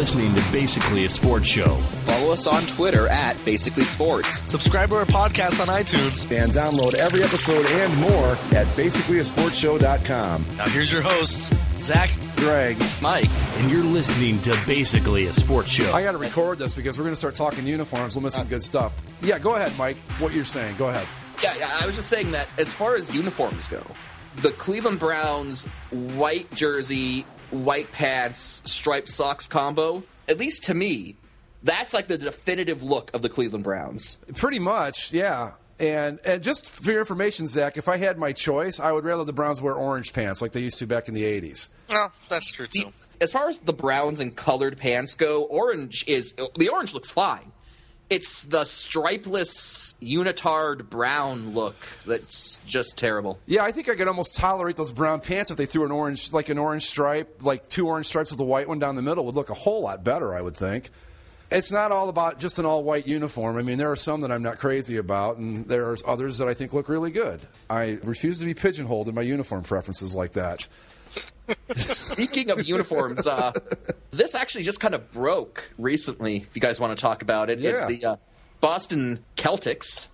listening to Basically a Sports Show. Follow us on Twitter at Basically Sports. Subscribe to our podcast on iTunes. And download every episode and more at basicallyasportshow.com. Now here's your hosts, Zach, Greg, Mike. And you're listening to Basically a Sports Show. I got to record this because we're going to start talking uniforms. We'll miss some good stuff. Yeah, go ahead, Mike. What you're saying. Go ahead. Yeah, I was just saying that as far as uniforms go, the Cleveland Browns white jersey, white pants, striped socks combo, at least to me, that's like the definitive look of the Cleveland Browns. Pretty much, yeah. And just for your information, Zach, if I had my choice, I would rather the Browns wear orange pants like they used to back in the 80s. Well, that's true, too. As far as the Browns and colored pants go, the orange looks fine. It's the stripeless unitard brown look that's just terrible. Yeah, I think I could almost tolerate those brown pants if they threw an orange stripe, like two orange stripes with a white one down the middle would look a whole lot better, I would think. It's not all about just an all-white uniform. I mean, there are some that I'm not crazy about, and there are others that I think look really good. I refuse to be pigeonholed in my uniform preferences like that. Speaking of uniforms, this actually just kind of broke recently, if you guys want to talk about it. Yeah. It's the Boston Celtics.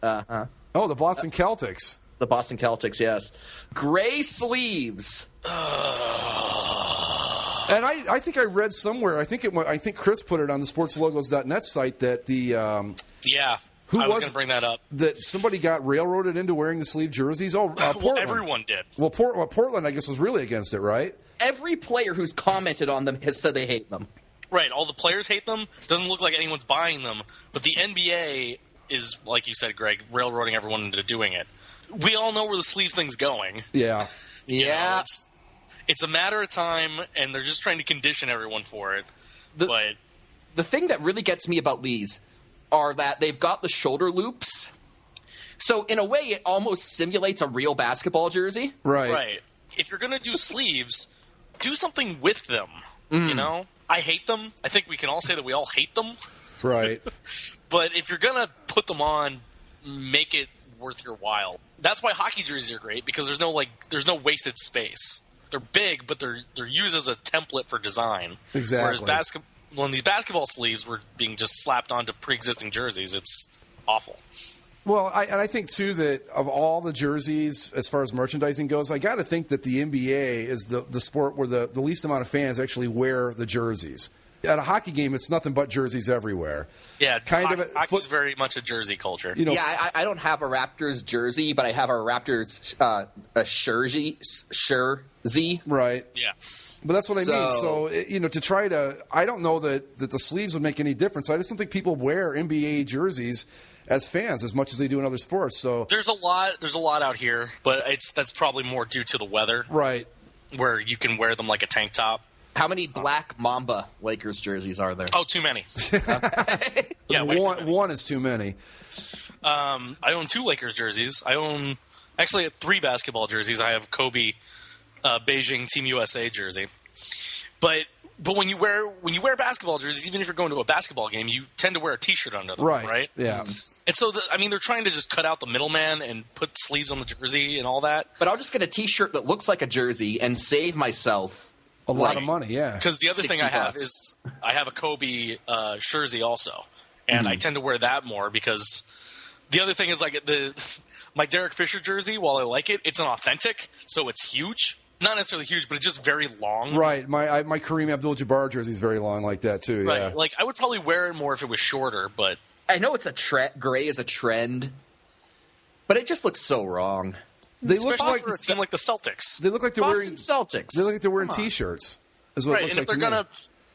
Oh, the Boston Celtics. The Boston Celtics, yes. Gray sleeves. And I think I read somewhere, I think Chris put it on the sportslogos.net site that I was going to bring that up. That somebody got railroaded into wearing the sleeve jerseys. Oh, Portland. Well, everyone did. Well, Portland, I guess, was really against it, right? Every player who's commented on them has said they hate them. Right, all the players hate them. Doesn't look like anyone's buying them. But the NBA is, like you said, Greg, railroading everyone into doing it. We all know where the sleeve thing's going. Yeah. You know, it's a matter of time, and they're just trying to condition everyone for it. But the thing that really gets me about these are that they've got the shoulder loops. So in a way, it almost simulates a real basketball jersey. Right. If you're going to do sleeves, do something with them, you know? I hate them. I think we can all say that we all hate them. Right. But if you're going to put them on, make it worth your while. That's why hockey jerseys are great, because there's no wasted space. They're big, but they're used as a template for design. Exactly. Whereas when these basketball sleeves were being just slapped onto pre-existing jerseys, it's awful. Well, I think, too, that of all the jerseys, as far as merchandising goes, I got to think that the NBA is the sport where the least amount of fans actually wear the jerseys. At a hockey game, it's nothing but jerseys everywhere. Yeah, hockey's very much a jersey culture. You know, yeah, I don't have a Raptors jersey, but I have a Raptors a jersey. Right. Yeah. But that's what I mean. So, to try to – I don't know that the sleeves would make any difference. I just don't think people wear NBA jerseys as fans as much as they do in other sports. So there's a lot out here, but that's probably more due to the weather. Right. Where you can wear them like a tank top. How many black Mamba Lakers jerseys are there? Oh, too many. Yeah, one is too many. I own 2 Lakers jerseys. I own actually 3 basketball jerseys. I have Kobe Beijing Team USA jersey. But when you wear basketball jerseys, even if you're going to a basketball game, you tend to wear a T-shirt under them, right? Yeah. And so, they're trying to just cut out the middleman and put sleeves on the jersey and all that. But I'll just get a T-shirt that looks like a jersey and save myself a lot of money, yeah. Because the other thing I have is I have a Kobe jersey also, and I tend to wear that more because the other thing is my Derek Fisher jersey. While I like it, it's an authentic, so it's huge. Not necessarily huge, but it's just very long. Right. My Kareem Abdul-Jabbar jersey is very long like that too. Right. Yeah. Like I would probably wear it more if it was shorter, but I know it's gray is a trend, but it just looks so wrong. They look like for a team like the Celtics. They look like they're wearing Celtics. They look like they're wearing T-shirts. Is what right. It looks and if like they're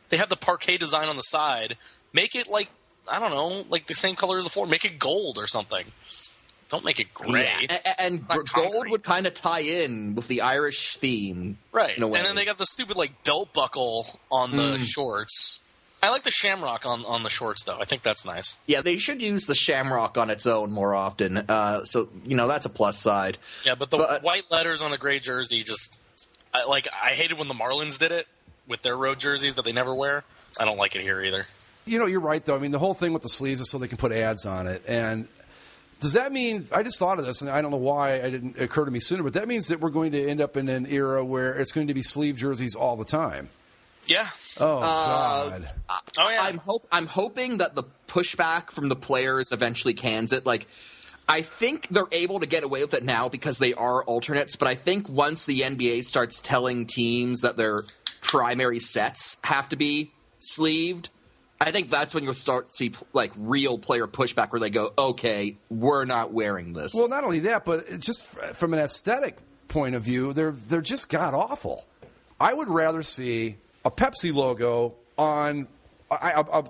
they have the parquet design on the side. Make it like I don't know, like the same color as the floor. Make it gold or something. Don't make it gray. Yeah. And gold would kind of tie in with the Irish theme, right? In a way. And then they got the stupid belt buckle on the shorts. I like the shamrock on the shorts, though. I think that's nice. Yeah, they should use the shamrock on its own more often. So, that's a plus side. Yeah, but the white letters on the gray jersey I hated when the Marlins did it with their road jerseys that they never wear. I don't like it here either. You're right, though. I mean, the whole thing with the sleeves is so they can put ads on it. And does that mean – I just thought of this, and I don't know why it didn't occur to me sooner, but that means that we're going to end up in an era where it's going to be sleeve jerseys all the time. Yeah. Oh God. Oh yeah. I'm hoping that the pushback from the players eventually cans it. Like, I think they're able to get away with it now because they are alternates, but I think once the NBA starts telling teams that their primary sets have to be sleeved, I think that's when you'll start to see like real player pushback where they go, okay, we're not wearing this. Well, not only that, but just from an aesthetic point of view, they're just god awful. I would rather see a Pepsi logo on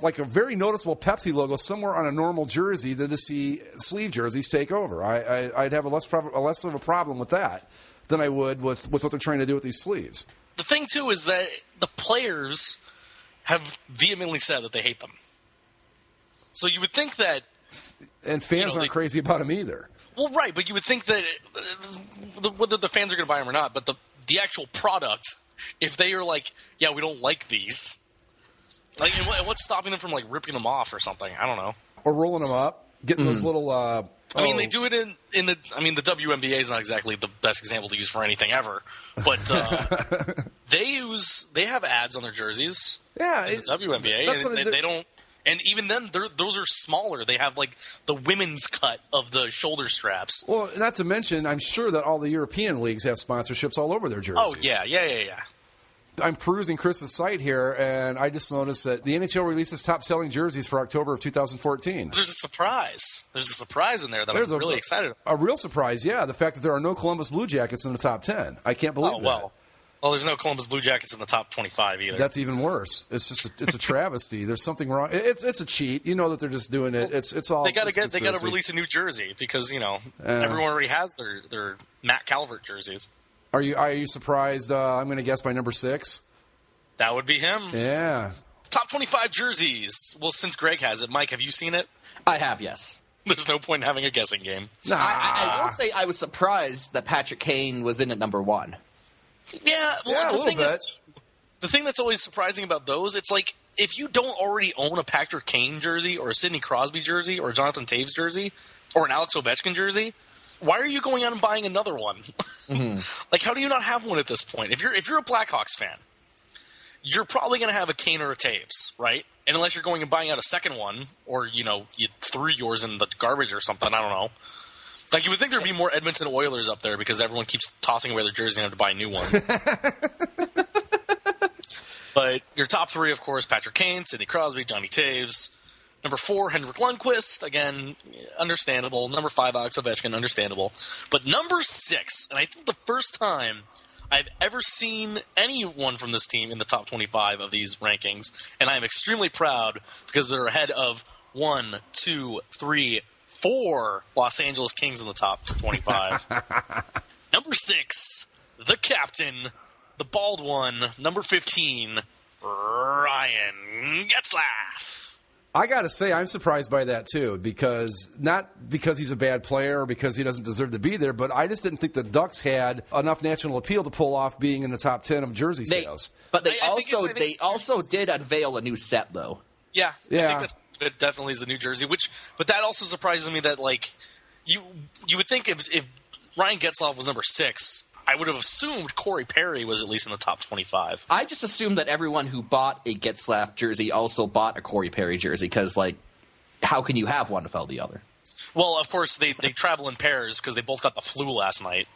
like a very noticeable Pepsi logo somewhere on a normal jersey than to see sleeve jerseys take over. I'd have a less of a problem with that than I would with what they're trying to do with these sleeves. The thing, too, is that the players have vehemently said that they hate them. So you would think that... And fans aren't crazy about them either. Well, right, but you would think that whether the fans are going to buy them or not, but the actual product, if they are like, yeah, we don't like these... Like, and what's stopping them from like ripping them off or something? I don't know. Or rolling them up, getting those little. I mean, they do it in the. I mean, the WNBA is not exactly the best example to use for anything ever, but they have ads on their jerseys. Yeah, in the WNBA, and they don't. And even then, those are smaller. They have like the women's cut of the shoulder straps. Well, not to mention, I'm sure that all the European leagues have sponsorships all over their jerseys. Oh yeah. I'm perusing Chris's site here, and I just noticed that the NHL releases top-selling jerseys for October of 2014. There's a surprise in there that I'm really excited about. A real surprise, yeah. The fact that there are no Columbus Blue Jackets in the top 10. I can't believe that. Well, there's no Columbus Blue Jackets in the top 25 either. That's even worse. It's just it's a travesty. There's something wrong. It's a cheat. You know that they're just doing it. It's all. They got to release a new jersey because everyone already has their Matt Calvert jerseys. Are you surprised? I'm going to guess by number 6. That would be him. Yeah. Top 25 jerseys. Well, since Greg has it, Mike, have you seen it? I have, yes. There's no point in having a guessing game. Nah. I will say I was surprised that Patrick Kane was in at number 1. Yeah, a little bit. The thing that's always surprising about those, it's like if you don't already own a Patrick Kane jersey or a Sidney Crosby jersey or a Jonathan Taves jersey or an Alex Ovechkin jersey, why are you going out and buying another one? Mm-hmm. Like, how do you not have one at this point? If you're a Blackhawks fan, you're probably going to have a Kane or a Taves, right? And unless you're going and buying out a second one, or you threw yours in the garbage or something, I don't know. Like, you would think there'd be more Edmonton Oilers up there because everyone keeps tossing away their jersey and have to buy a new one. But your top 3, of course, Patrick Kane, Sidney Crosby, Johnny Taves. Number 4, Henrik Lundqvist. Again, understandable. Number 5, Alex Ovechkin, understandable. But number 6, and I think the first time I've ever seen anyone from this team in the top 25 of these rankings, and I am extremely proud because they're ahead of 1, 2, 3, 4 Los Angeles Kings in the top 25. Number 6, the captain, the bald one, number 15, Ryan Getzlaf. I got to say, I'm surprised by that, too, not because he's a bad player or because he doesn't deserve to be there, but I just didn't think the Ducks had enough national appeal to pull off being in the top 10 of jersey sales. But they also did unveil a new set, though. Yeah. I think it definitely is the New Jersey, but that also surprises me that, like, you would think if Ryan Getzlaf was number 6, I would have assumed Corey Perry was at least in the top 25. I just assumed that everyone who bought a Getzlaf jersey also bought a Corey Perry jersey because, like, how can you have one without the other? Well, of course, they travel in pairs because they both got the flu last night.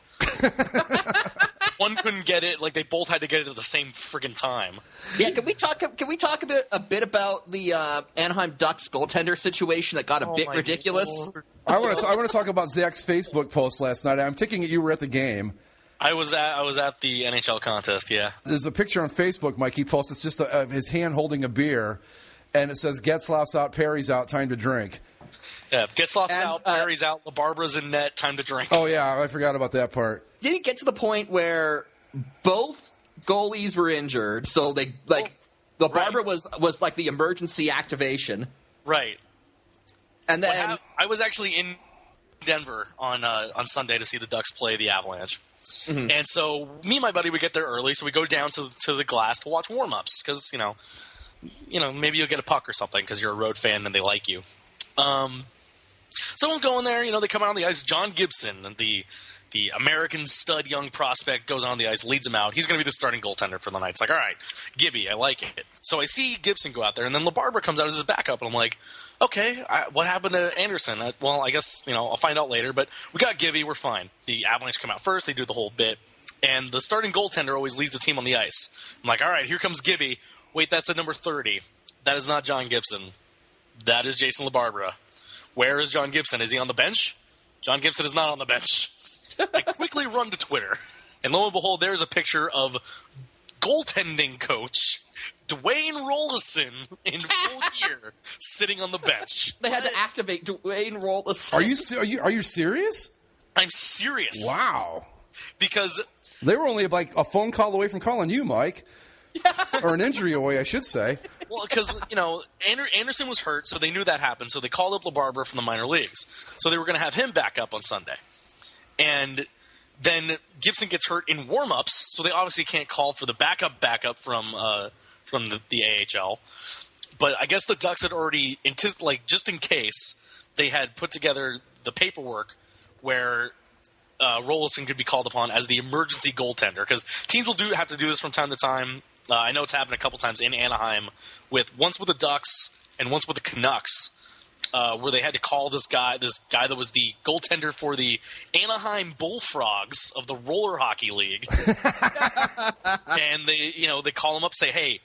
One couldn't get it. Like, they both had to get it at the same friggin' time. Yeah, can we talk a bit about the Anaheim Ducks goaltender situation that got a bit ridiculous? Lord. I want to talk about Zach's Facebook post last night. I'm taking it you were at the game. I was at the NHL contest, yeah. There's a picture on Facebook, Mike, he posts. It's just his hand holding a beer, and it says, Getzlaf's out, Perry's out, time to drink. Yeah, Getzlaf's out, Perry's out, LaBarbera's in net, time to drink. Oh, yeah, I forgot about that part. Did it get to the point where both goalies were injured, so they, like, LaBarbera was like the emergency activation. Right. And then... I was actually in Denver on Sunday to see the Ducks play the Avalanche. Mm-hmm. And so me and my buddy would get there early, so we go down to the glass to watch warm-ups because, maybe you'll get a puck or something because you're a road fan and they like you. So I'm going there. They come out on the ice. John Gibson, the American stud young prospect, goes on the ice, leads him out. He's going to be the starting goaltender for the night. It's like, all right, Gibby, I like it. So I see Gibson go out there, and then LaBarbera comes out as his backup, and I'm like, okay, what happened to Anderson? Well, I guess, I'll find out later, but we got Gibby, we're fine. The Avalanche come out first, they do the whole bit, and the starting goaltender always leads the team on the ice. I'm like, all right, here comes Gibby. Wait, that's at number 30. That is not John Gibson. That is Jason LaBarbera. Where is John Gibson? Is he on the bench? John Gibson is not on the bench. I quickly run to Twitter, and lo and behold, there's a picture of goaltending coach Dwayne Rollison in full gear sitting on the bench. They had to activate Dwayne Rollison. Are you serious? I'm serious. Wow. Because they were only like a phone call away from calling you, Mike. Or an injury away, I should say. Well, because, Anderson was hurt, so they knew that happened. So they called up LaBarbera from the minor leagues. So they were going to have him back up on Sunday. And then Gibson gets hurt in warm-ups, so they obviously can't call for the backup from the AHL. But I guess the Ducks had already, just in case, they had put together the paperwork where Rollison could be called upon as the emergency goaltender. Because teams will have to do this from time to time. I know it's happened a couple times in Anaheim, once with the Ducks and once with the Canucks, where they had to call this guy that was the goaltender for the Anaheim Bullfrogs of the Roller Hockey League. And they call him up and say, hey,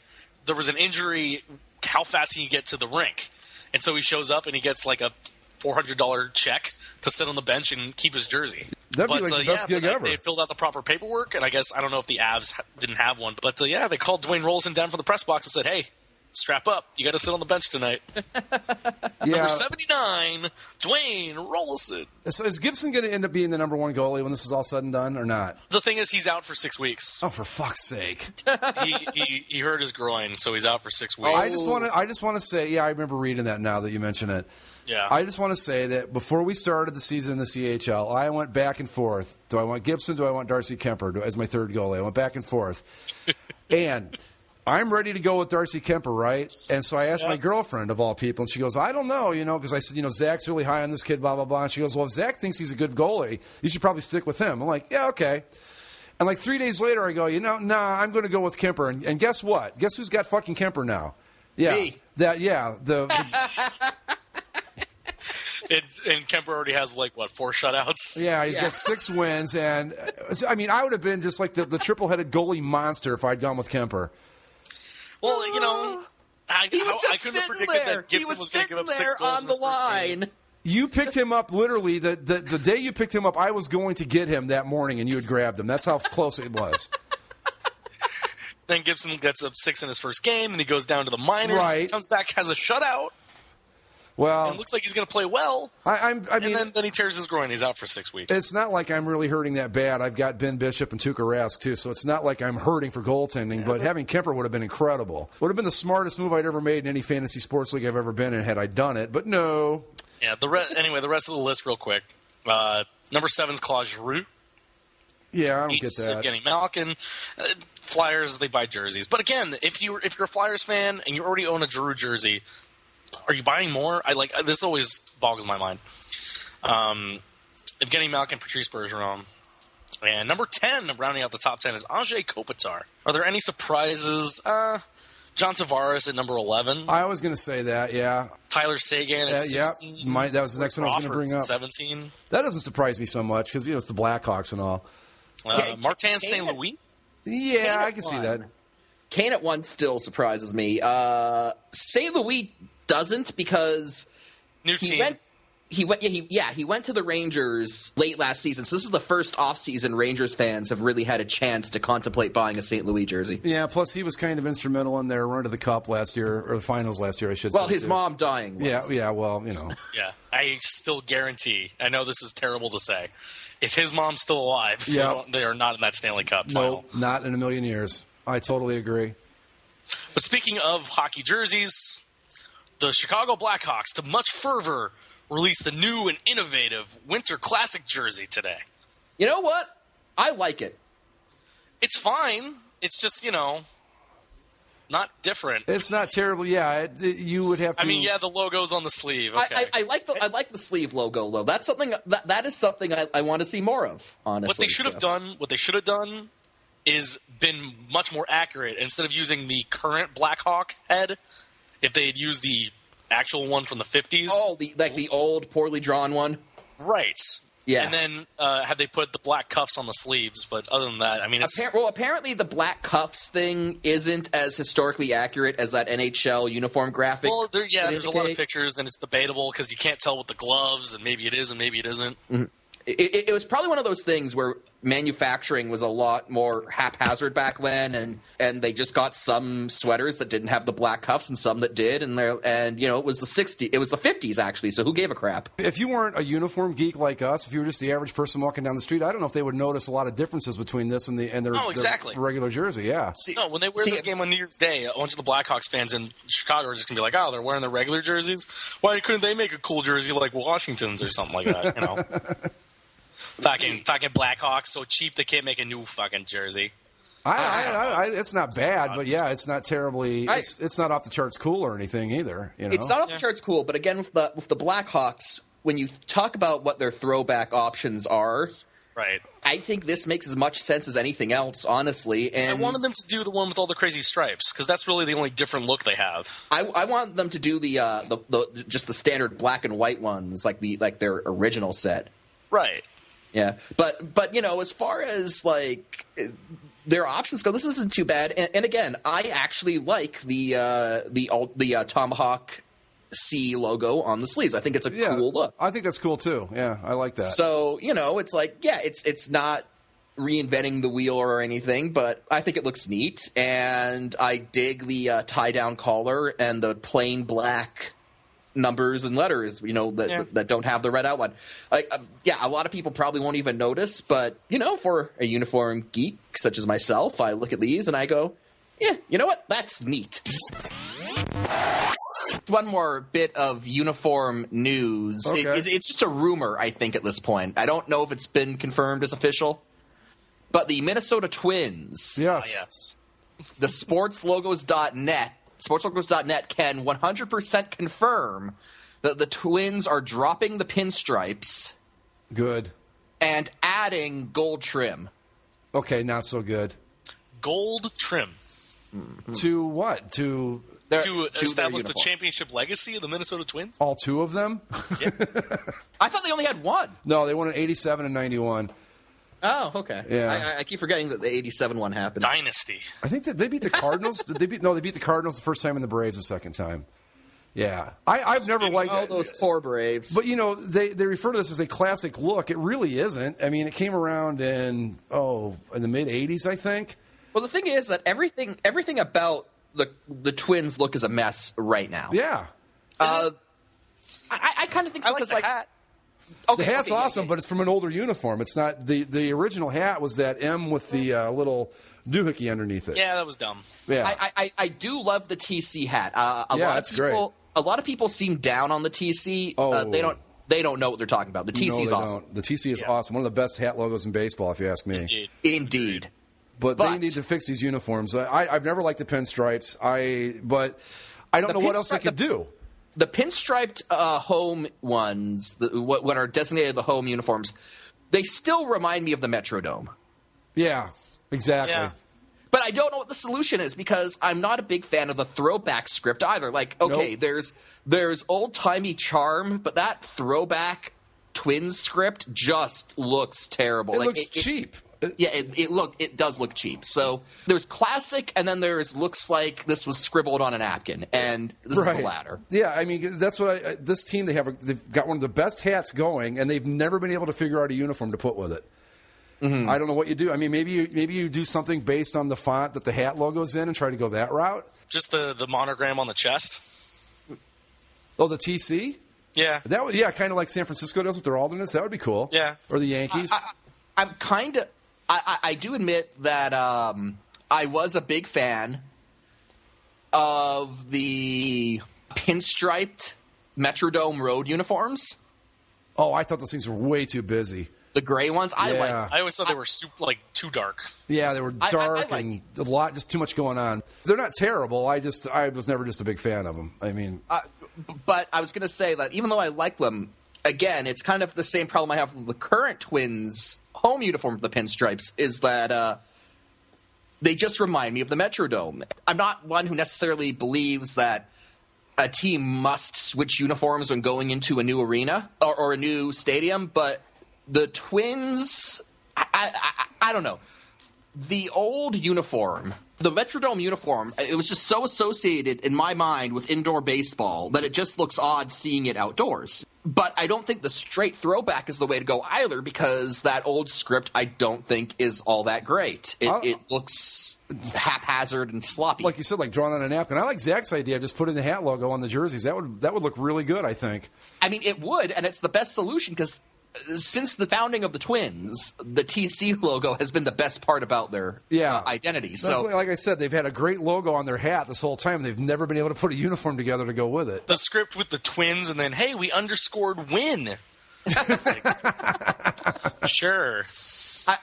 there was an injury. How fast can you get to the rink? And so he shows up and he gets like a $400 check to sit on the bench and keep his jersey. That'd be like the best gig ever. They filled out the proper paperwork, and I guess, I don't know if the Avs didn't have one, but they called Dwayne Rollison down from the press box and said, hey, strap up. You got to sit on the bench tonight. Number 79, Dwayne Rollison. So is Gibson going to end up being the number one goalie when this is all said and done, or not? The thing is, he's out for 6 weeks. Oh, for fuck's sake! he hurt his groin, so he's out for 6 weeks. I just want to say, I remember reading that now that you mention it. Yeah. I just want to say that before we started the season in the CHL, I went back and forth. Do I want Gibson? Do I want Darcy Kemper as my third goalie? I went back and forth, and I'm ready to go with Darcy Kemper, right? And so I asked my girlfriend, of all people, and she goes, I don't know, because I said, Zach's really high on this kid, blah, blah, blah. And she goes, well, if Zach thinks he's a good goalie, you should probably stick with him. I'm like, yeah, okay. And like 3 days later, I go, nah, I'm going to go with Kemper. And guess what? Guess who's got fucking Kemper now? Yeah. Me. And Kemper already has, 4 shutouts? Yeah, he's got 6 wins. And, I would have been just like the triple-headed goalie monster if I'd gone with Kemper. Well, I couldn't have predicted that Gibson was going to give up 6 goals on the line. You picked him up literally the day you picked him up. I was going to get him that morning, and you had grabbed him. That's how close it was. Then Gibson gets up 6 in his first game, and he goes down to the minors. Right. He comes back, has a shutout. Well, and it looks like he's going to play well. And then he tears his groin. He's out for 6 weeks. It's not like I'm really hurting that bad. I've got Ben Bishop and Tuukka Rask, too, so it's not like I'm hurting for goaltending, but having Kemper would have been incredible. Would have been the smartest move I'd ever made in any fantasy sports league I've ever been in had I done it, but no. Yeah, the rest of the list real quick. Number 7's Claude Giroux. Yeah, I don't get that. Evgeny Malkin. Flyers, they buy jerseys. But again, if you're a Flyers fan and you already own a Giroux jersey, are you buying more? This always boggles my mind. Evgeny Malkin, Patrice Bergeron. And number 10, rounding out the top 10, is Anze Kopitar. Are there any surprises? John Tavares at number 11. I was going to say that, yeah. Tyler Seguin at 16. Yeah, that was the next one I was going to bring up. 17. That doesn't surprise me so much because, it's the Blackhawks and all. Martin St. Louis? Yeah, I can see that. Kane at 1 still surprises me. St. Louis doesn't because new team. He went to the Rangers late last season. So this is the first offseason Rangers fans have really had a chance to contemplate buying a St. Louis jersey. Yeah, plus he was kind of instrumental in their run to the Cup last year, or the finals last year, I should say. Well, his mom dying was. Yeah, well, Yeah, I still guarantee, I know this is terrible to say, if his mom's still alive, they are not in that Stanley Cup final. No, not in a million years. I totally agree. But speaking of hockey jerseys, the Chicago Blackhawks, to much fervor, released a new and innovative Winter Classic jersey today. You know what? I like it. It's fine. It's just, not different. It's not terrible. Yeah, you would have to. I mean, yeah, the logo's on the sleeve. Okay. I like the sleeve logo though. That's something that is something I want to see more of. Honestly, what they should have done is been much more accurate. Instead of using the current Blackhawk head, if they had used the actual one from the 50s. Oh, the old poorly drawn one. Right. Yeah. And then had they put the black cuffs on the sleeves, but other than that, I mean, it's... apparently the black cuffs thing isn't as historically accurate as that NHL uniform graphic. Well, there's a lot of pictures, and it's debatable because you can't tell with the gloves, and maybe it is and maybe it isn't. Mm-hmm. It was probably one of those things where manufacturing was a lot more haphazard back then, and they just got some sweaters that didn't have the black cuffs and some that did, and it was the 50s actually. So who gave a crap? If you weren't a uniform geek like us, if you were just the average person walking down the street, I don't know if they would notice a lot of differences between this and their regular jersey. Yeah. When they wear this game on New Year's Day, a bunch of the Blackhawks fans in Chicago are just gonna be like, "Oh, they're wearing their regular jerseys. Why couldn't they make a cool jersey like Washington's or something like that?" You know. Fucking Blackhawks, so cheap they can't make a new fucking jersey. It's not bad, but yeah, it's not terribly. It's not off the charts cool or anything either. You know? It's not off the charts cool, but again, with the Blackhawks, when you talk about what their throwback options are, right? I think this makes as much sense as anything else, honestly. And I wanted them to do the one with all the crazy stripes because that's really the only different look they have. I want them to do the just the standard black and white ones, like their original set, right? Yeah, but as far as like their options go, this isn't too bad. And again, I actually like the Tomahawk C logo on the sleeves. I think it's a cool look. I think that's cool too. Yeah, I like that. So it's like it's not reinventing the wheel or anything, but I think it looks neat, and I dig the tie down collar and the plain black numbers and letters, that don't have the red outline. A lot of people probably won't even notice, but for a uniform geek such as myself, I look at these and I go, yeah, you know what? That's neat. One more bit of uniform news. Okay. It's just a rumor, I think, at this point. I don't know if it's been confirmed as official, but the Minnesota Twins. Yes. The sportslogos.net can 100% confirm that the Twins are dropping the pinstripes. Good. And adding gold trim. Okay, not so good. Gold trim. Mm-hmm. To what? To establish the championship legacy of the Minnesota Twins? All two of them? Yeah. I thought they only had one. No, they won in 87 and 91. Oh, okay. Yeah. I keep forgetting that the 87 one happened. Dynasty. I think that they beat the Cardinals. They beat the Cardinals the first time and the Braves the second time. Yeah. I've never liked those poor Braves. But, they refer to this as a classic look. It really isn't. I mean, it came around in the mid-'80s, I think. Well, the thing is that everything about the Twins look is a mess right now. Yeah. I kind of think so because like hat. The hat's awesome, but it's from an older uniform. It's not the original hat was that M with the little doohickey underneath it. Yeah, that was dumb. Yeah, I do love the TC hat. That's great. A lot of people seem down on the TC. They don't know what they're talking about. The TC is awesome. The TC is awesome. One of the best hat logos in baseball, if you ask me. Indeed. But they need to fix these uniforms. I've never liked the pinstripes. But I don't know what else they could do. The pinstriped home ones, what are designated the home uniforms, they still remind me of the Metrodome. Yeah, exactly. Yeah. But I don't know what the solution is because I'm not a big fan of the throwback script either. Like, okay, Nope. there's old-timey charm, but that throwback Twins script just looks terrible. It looks cheap. It does look cheap. So there's classic, and then there's looks like this was scribbled on a napkin, and this is the latter. Yeah, I mean that's what this team they've got one of the best hats going, and they've never been able to figure out a uniform to put with it. Mm-hmm. I don't know what you do. I mean, maybe you do something based on the font that the hat logo's in and try to go that route. Just the monogram on the chest. Oh, the TC. Yeah, that would kind of like San Francisco does with their alternates. That would be cool. Yeah, or the Yankees. I'm kind of. I do admit that I was a big fan of the pinstriped Metrodome road uniforms. Oh, I thought those things were way too busy. The gray ones? I like them. I always thought they were too dark. Yeah, they were dark I and just too much going on. They're not terrible. I was never just a big fan of them. I mean, but I was going to say that even though I like them, again, it's kind of the same problem I have with the current Twins home uniform of the pinstripes, is that they just remind me of the Metrodome. I'm not one who necessarily believes that a team must switch uniforms when going into a new arena or a new stadium, but the Twins, I don't know. The old uniform, the Metrodome uniform, it was just so associated in my mind with indoor baseball that it just looks odd seeing it outdoors. But I don't think the straight throwback is the way to go either, because that old script I don't think is all that great. It looks haphazard and sloppy. Like you said, like drawn on a napkin. I like Zach's idea of just putting the hat logo on the jerseys. That would look really good, I think. I mean, it would, and it's the best solution because since the founding of the Twins, the TC logo has been the best part about their identity. So, like I said, they've had a great logo on their hat this whole time. They've never been able to put a uniform together to go with it. The script with the Twins, and then, hey, we underscored win. Sure.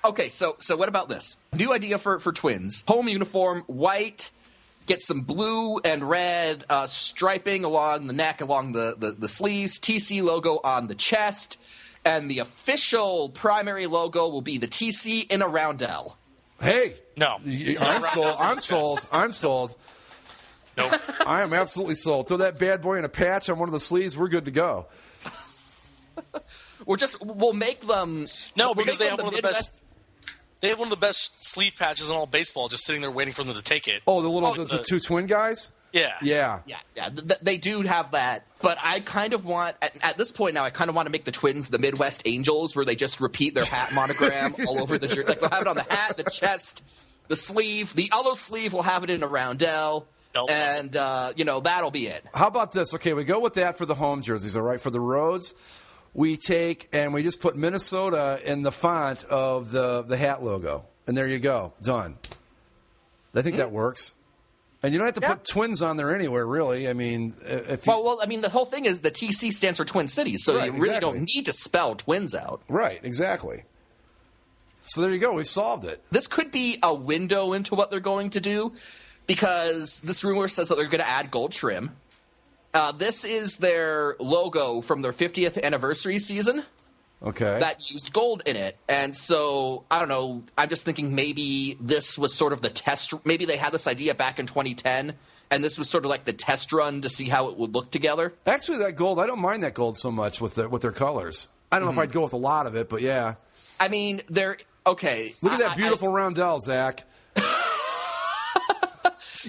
Okay, so what about this? New idea for Twins. Home uniform, white, get some blue and red striping along the neck, along the sleeves, TC logo on the chest. And the official primary logo will be the TC in a roundel. Hey. No. I'm sold. I'm sold. Nope. I am absolutely sold. Throw that bad boy in a patch on one of the sleeves. We're good to go. We'll make them. No, because they have one of the best. They have one of the best sleeve patches in all baseball, just sitting there waiting for them to take it. Oh, the two twin guys? Yeah. They do have that, but I kind of want at this point now. I kind of want to make the Twins the Midwest Angels, where they just repeat their hat monogram all over the jersey. Like they'll have it on the hat, the chest, the sleeve. The other sleeve will have it in a roundel, and that'll be it. How about this? Okay, we go with that for the home jerseys. All right, for the roads, we take and we just put Minnesota in the font of the hat logo, and there you go, done. I think that works. And you don't have to put Twins on there anywhere, really. I mean, the whole thing is the TC stands for Twin Cities, so you really don't need to spell Twins out. Right, exactly. So there you go. We've solved it. This could be a window into what they're going to do, because this rumor says that they're going to add gold trim. This is their logo from their 50th anniversary season. Okay. That used gold in it. And so, I don't know, I'm just thinking maybe this was sort of the test. Maybe they had this idea back in 2010, and this was sort of like the test run to see how it would look together. Actually, that gold, I don't mind that gold so much with their colors. I don't know if I'd go with a lot of it, but yeah. I mean, they're okay. Look at that beautiful roundel, Zach.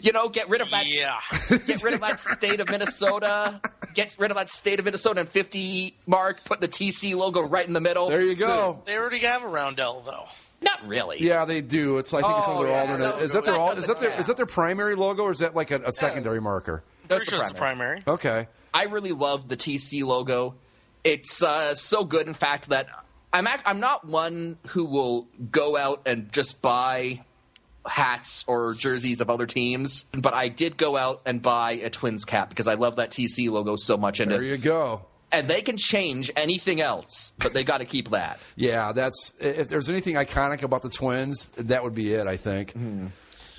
Get rid of that. Yeah. Get rid of that state of Minnesota. Get rid of that state of Minnesota and 50 mark. Put the TC logo right in the middle. There you go. They already have a roundel, though. Not really. Yeah, they do. I think it's one of their alternate. Is that their primary logo, or is that like a secondary marker? Pretty sure it's primary. Okay. I really love the TC logo. It's so good, in fact, that I'm not one who will go out and just buy hats or jerseys of other teams, but I did go out and buy a Twins cap because I love that TC logo so much. And there you go. And they can change anything else, but they got to keep that. Yeah, if there's anything iconic about the Twins, that would be it, I think.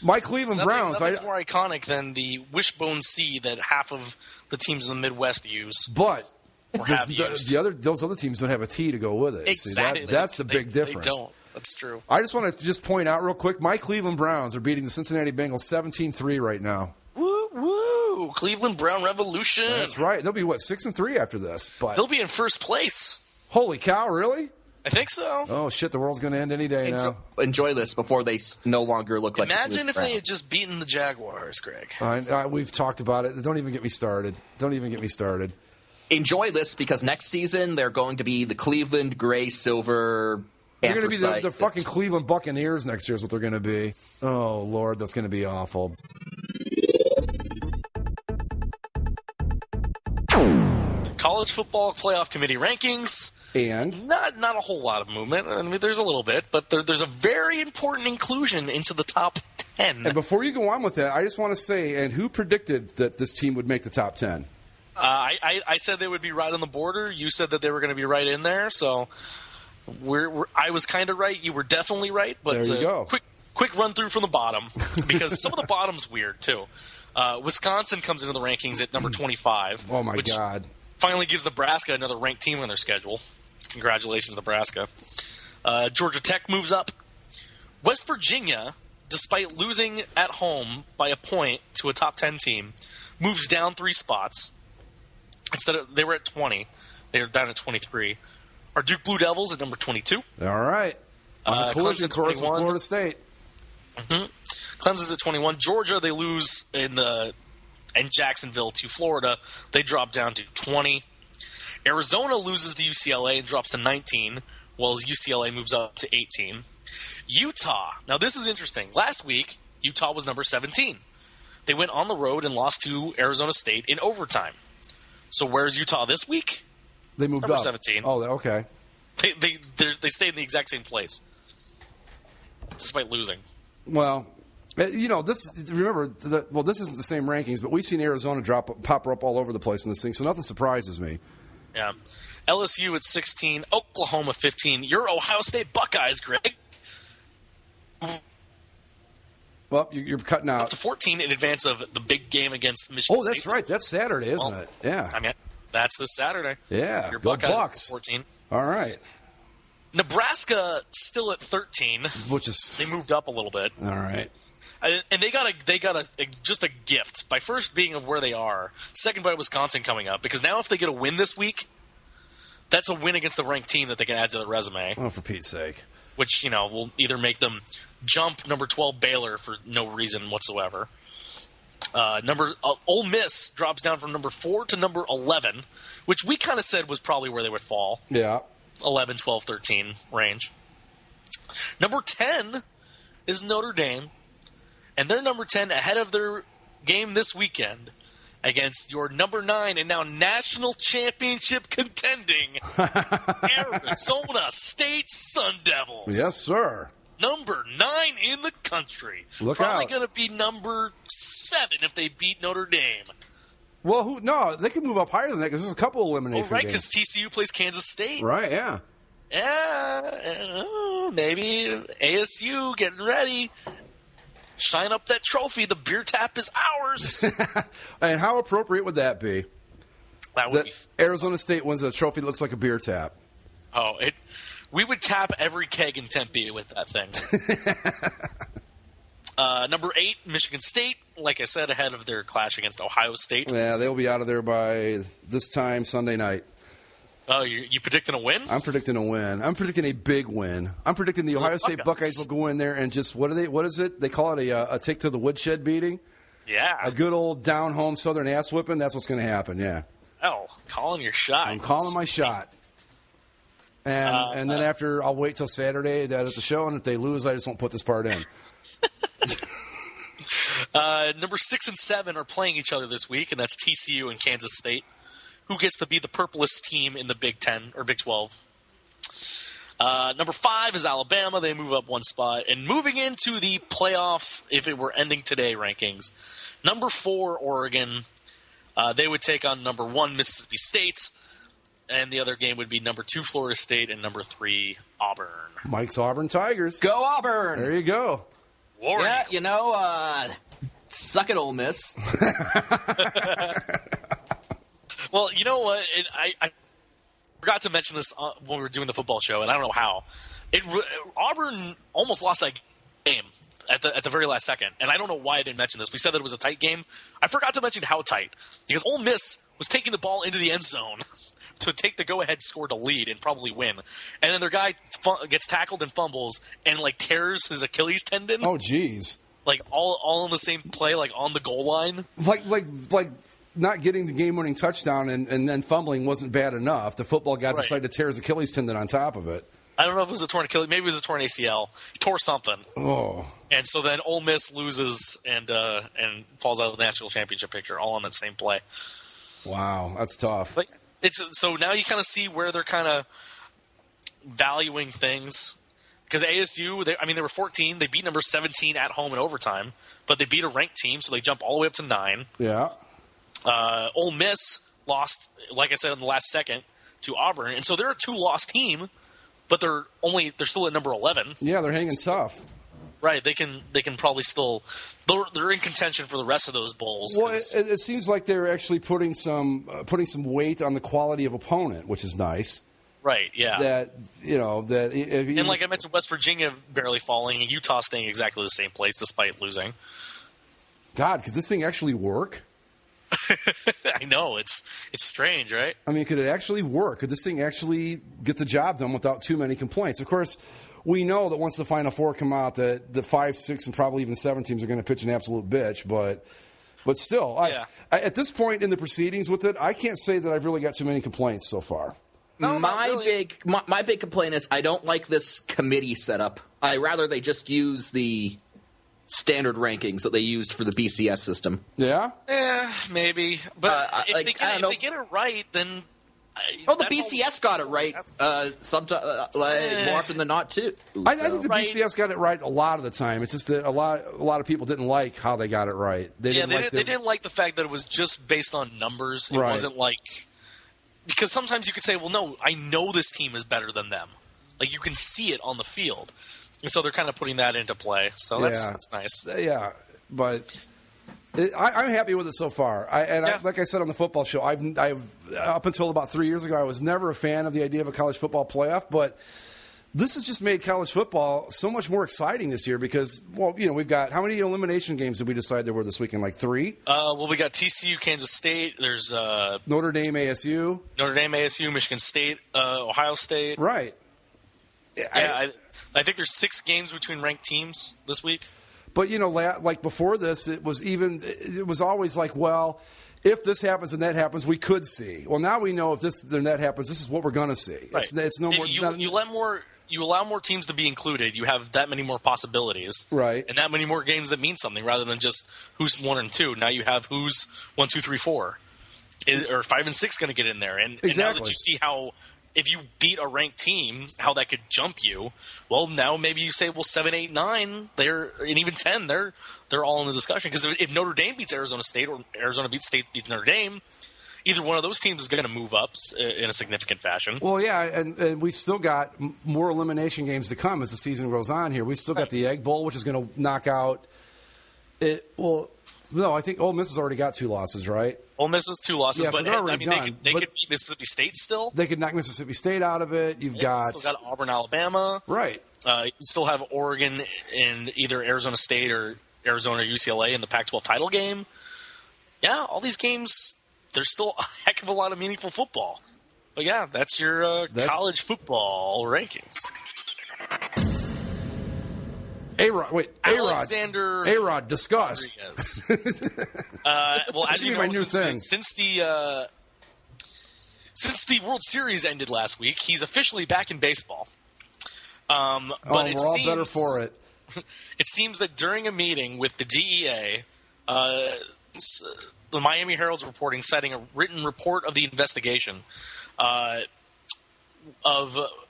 My Cleveland Browns. Nothing's more iconic than the wishbone C that half of the teams in the Midwest use. But those other teams don't have a T to go with it. Exactly. See, that's the big difference. They don't. That's true. I just want to point out real quick, my Cleveland Browns are beating the Cincinnati Bengals 17-3 right now. Woo, woo. Cleveland Brown Revolution. That's right. They'll be, 6-3 after this? But they'll be in first place. Holy cow, really? I think so. Oh, shit, the world's going to end any day now. Enjoy this before they no longer look like... Imagine if they had just beaten the Jaguars, Greg. We've talked about it. Don't even get me started. Enjoy this, because next season they're going to be the Cleveland gray-silver... They're going to be the fucking Cleveland Buccaneers next year is what they're going to be. Oh, Lord, that's going to be awful. College football playoff committee rankings. And? Not a whole lot of movement. I mean, there's a little bit, but there's a very important inclusion into the top 10. And before you go on with that, I just want to say, and who predicted that this team would make the top 10? I said they would be right on the border. You said that they were going to be right in there, so... I was kind of right. You were definitely right. But there you go. Quick run through from the bottom, because some of the bottom's weird too. Wisconsin comes into the rankings at number 25. Oh my God! Finally gives Nebraska another ranked team on their schedule. Congratulations, Nebraska. Georgia Tech moves up. West Virginia, despite losing at home by a point to a top 10 team, moves down 3 spots. They were at 20. They are down at 23. Our Duke Blue Devils at number 22. All right. On the collision course with Florida State. Mm-hmm. Clemson's at 21. Georgia, they lose in Jacksonville to Florida. They drop down to 20. Arizona loses to UCLA and drops to 19, while UCLA moves up to 18. Utah. Now, this is interesting. Last week, Utah was number 17. They went on the road and lost to Arizona State in overtime. So where's Utah this week? They moved number up. 17. Oh, okay. They stayed in the exact same place, despite losing. Well, this isn't the same rankings, but we've seen Arizona pop up all over the place in this thing, so nothing surprises me. Yeah. LSU at 16, Oklahoma 15. Your Ohio State Buckeyes, Greg. Well, you're cutting out. Up to 14 in advance of the big game against Michigan State. Oh, that's right. That's Saturday, isn't it? Yeah. I mean, that's this Saturday. Yeah. Your Go Buckeyes Bucks. at 14. All right. Nebraska still at 13. Which is... They moved up a little bit. All right. And they got just a gift by first being of where they are, second by Wisconsin coming up, because now if they get a win this week, that's a win against the ranked team that they can add to their resume. Oh, for Pete's sake. Which, will either make them jump number 12 Baylor for no reason whatsoever. Ole Miss drops down from number 4 to number 11, which we kind of said was probably where they would fall. Yeah. 11, 12, 13 range. Number 10 is Notre Dame, and they're number 10 ahead of their game this weekend against your number 9 and now national championship contending Arizona State Sun Devils. Yes, sir. Number 9 in the country. Look Probably out. going to be number 7 if they beat Notre Dame. Well, no, they can move up higher than that because there's a couple elimination right, games. because TCU plays Kansas State. Right, yeah. Yeah, maybe ASU getting ready. Shine up that trophy. The beer tap is ours. And how appropriate would that be? That would be. Arizona State wins a trophy that looks like a beer tap. Oh, we would tap every keg in Tempe with that thing. Number 8, Michigan State. Like I said, ahead of their clash against Ohio State. Yeah, they'll be out of there by this time Sunday night. Oh, you predicting a win? I'm predicting a win. I'm predicting a big win. I'm predicting the Ohio State Buckeyes will go in there and just what is it? They call it a take to the woodshed beating. Yeah, a good old down home Southern ass whipping. That's what's going to happen. Yeah. Oh, calling your shot. I'm calling my shot. And then after I'll wait till Saturday that at the show, and if they lose, I just won't put this part in. Number 6 and 7 are playing each other this week, and that's TCU and Kansas State. Who gets to be the purplest team in the Big 10 or Big 12? Number 5 is Alabama. They move up 1 spot. And moving into the playoff, if it were ending today rankings, number 4, Oregon. They would take on number 1, Mississippi State. And the other game would be number 2, Florida State, and number 3, Auburn. Mike's Auburn Tigers. Go Auburn! There you go. War Yeah, suck it, Ole Miss. Well, you know what? I forgot to mention this when we were doing the football show, and I don't know how. Auburn almost lost that game at the very last second, and I don't know why I didn't mention this. We said that it was a tight game. I forgot to mention how tight, because Ole Miss was taking the ball into the end zone to take the go-ahead score to lead and probably win. And then their guy gets tackled and fumbles and, tears his Achilles tendon. Oh, jeez. All in the same play, on the goal line. Like not getting the game-winning touchdown and then fumbling wasn't bad enough. The football guy decided to tear his Achilles tendon on top of it. I don't know if it was a torn Achilles. Maybe it was a torn ACL. He tore something. Oh. And so then Ole Miss loses and falls out of the national championship picture, all on that same play. Wow, that's tough. But so now you kind of see where they're kind of valuing things. Because ASU, they were 14. They beat number 17 at home in overtime, but they beat a ranked team, so they jump all the way up to 9. Yeah. Ole Miss lost, like I said, in the last second to Auburn, and so they're a 2-loss team, but they're still at number 11. Yeah, they're hanging tough. Right, they can probably still they're in contention for the rest of those bowls. Well, it seems like they're actually putting some weight on the quality of opponent, which is nice. Right, yeah. That And like I mentioned, West Virginia barely falling, and Utah staying exactly the same place despite losing. God, could this thing actually work? I know, it's strange, right? I mean, could it actually work? Could this thing actually get the job done without too many complaints? Of course, we know that once the Final Four come out, that the 5, 6, and probably even 7 teams are going to pitch an absolute bitch. But still, yeah. At this point in the proceedings with it, I can't say that I've really got too many complaints so far. No, my big complaint is I don't like this committee setup. I rather they just use the standard rankings that they used for the BCS system. Yeah? Maybe. But if they get it right, then... the BCS got it right more often than not, too. I think the BCS got it right a lot of the time. It's just that a lot of people didn't like how they got it right. They didn't like the fact that it was just based on numbers. It wasn't like... Because sometimes you could say, well, no, I know this team is better than them. Like, you can see it on the field. And so they're kind of putting that into play. So that's nice. Yeah, but... I'm happy with it so far. Like I said on the football show, I've up until about 3 years ago, I was never a fan of the idea of a college football playoff, but this has just made college football so much more exciting this year because, we've got, how many elimination games did we decide there were this weekend? Like 3? We got TCU, Kansas State. There's Notre Dame, ASU, Michigan State, Ohio State. Right. Yeah, I think there's 6 games between ranked teams this week. But, like before this, it was always like, well, if this happens and that happens, we could see. Well, now we know if this then that happens, this is what we're going to see. Right. It's no more. You allow more teams to be included. You have that many more possibilities, right? And that many more games that mean something, rather than just who's 1 and 2. Now you have who's 1, 2, 3, 4, or 5 and 6 going to get in there, and now that you see how. If you beat a ranked team, how that could jump you. Well, now maybe you say, 7, 8, 9, and even 10, they're all in the discussion. Because if Notre Dame beats Arizona State or Arizona beats Notre Dame, either one of those teams is going to move up in a significant fashion. Well, yeah, and we've still got more elimination games to come as the season goes on here. We've still got the Egg Bowl, which is going to knock out it. Well, no, I think Ole Miss has already got 2 losses, right? Ole Miss has 2 losses, yeah, so but they could beat Mississippi State still. They could knock Mississippi State out of it. You've got Auburn, Alabama. Right. You still have Oregon in either Arizona State or Arizona or UCLA in the Pac-12 title game. Yeah, all these games, there's still a heck of a lot of meaningful football. But yeah, that's your college football rankings. A-Rod, discuss. Well, as you know, my new thing. Since the World Series ended last week, he's officially back in baseball. But we're all better for it. It seems that during a meeting with the DEA, the Miami Herald's reporting, citing a written report of the investigation of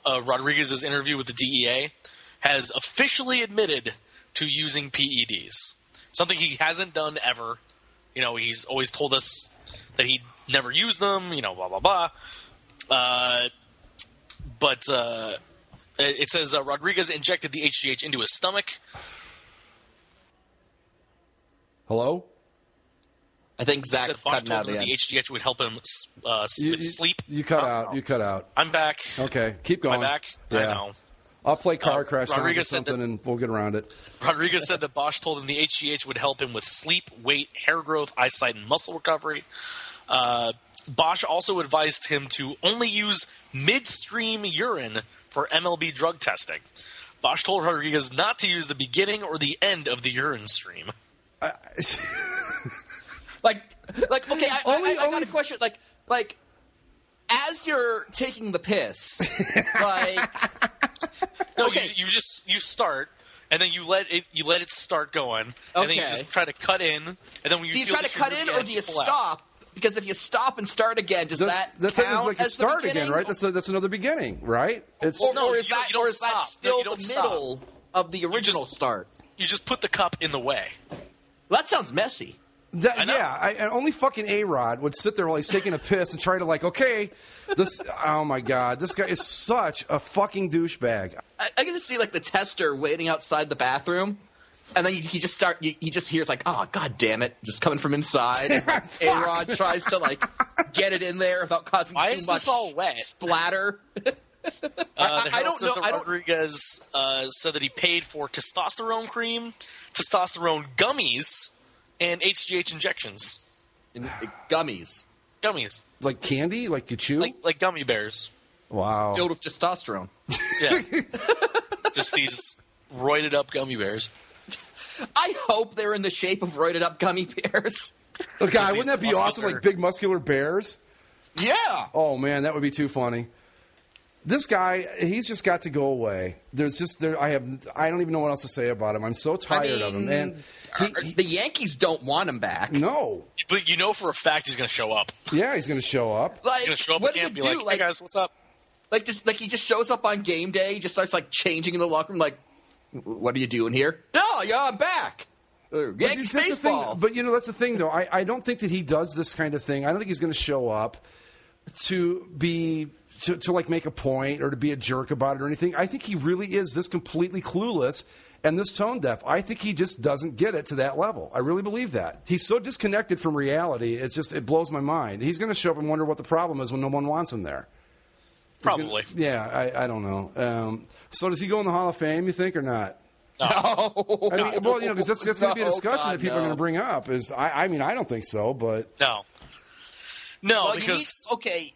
Rodriguez's interview with the DEA, has officially admitted to using PEDs. Something he hasn't done ever. He's always told us that he never used them, blah, blah, blah. But it says Rodriguez injected the HGH into his stomach. Hello? I think Zach's cutting out the HGH would help him sleep. You cut out. You cut out. I'm back. Okay, keep going. Am I back? Yeah. I know. I'll play car crash sounds or Rodriguez something, and we'll get around it. Rodriguez said that Bosch told him the HGH would help him with sleep, weight, hair growth, eyesight, and muscle recovery. Bosch also advised him to only use midstream urine for MLB drug testing. Bosch told Rodriguez not to use the beginning or the end of the urine stream. Okay, I got a question. Like, as you're taking the piss, okay, you start, and then you let it start going, and then you just try to cut in, and then when you try to cut in, or do you stop? Because if you stop and start again, does that count like as a start the again, right? That's another beginning, right? Or is that still the middle of the original start? You just put the cup in the way. Well, that sounds messy. And only fucking A-Rod would sit there while he's taking a piss and try to okay, this. Oh my god, this guy is such a fucking douchebag. I can just see the tester waiting outside the bathroom, and then he just hears oh god damn it, just coming from inside. A-Rod tries to get it in there without causing Why too is much this all wet? splatter. I don't know. Rodriguez said that he paid for testosterone cream, testosterone gummies, and HGH injections. Gummies. Like candy? Like you chew? Like gummy bears. Wow. Filled with testosterone. Yeah. Just these roided up gummy bears. I hope they're in the shape of roided up gummy bears. God, wouldn't that be awesome? Like big muscular bears? Yeah. Oh man, that would be too funny. This guy, he's just got to go away. I don't even know what else to say about him. I'm so tired of him. And the Yankees don't want him back. No. But you know for a fact he's going to show up. Yeah, he's going to show up. He's going to show up at camp and be like, hey guys, what's up? He just shows up on game day, he just starts changing in the locker room, what are you doing here? No, yeah, I'm back. Yankees baseball. But that's the thing though. I don't think that he does this kind of thing. I don't think he's going to show up to be to make a point or to be a jerk about it or anything. I think he really is this completely clueless and this tone deaf. I think he just doesn't get it to that level. I really believe that. He's so disconnected from reality. It blows my mind. He's going to show up and wonder what the problem is when no one wants him there. Probably. I don't know. So does he go in the Hall of Fame, you think, or not? No. Because that's going to be a discussion that people are going to bring up. I don't think so, but No, well, because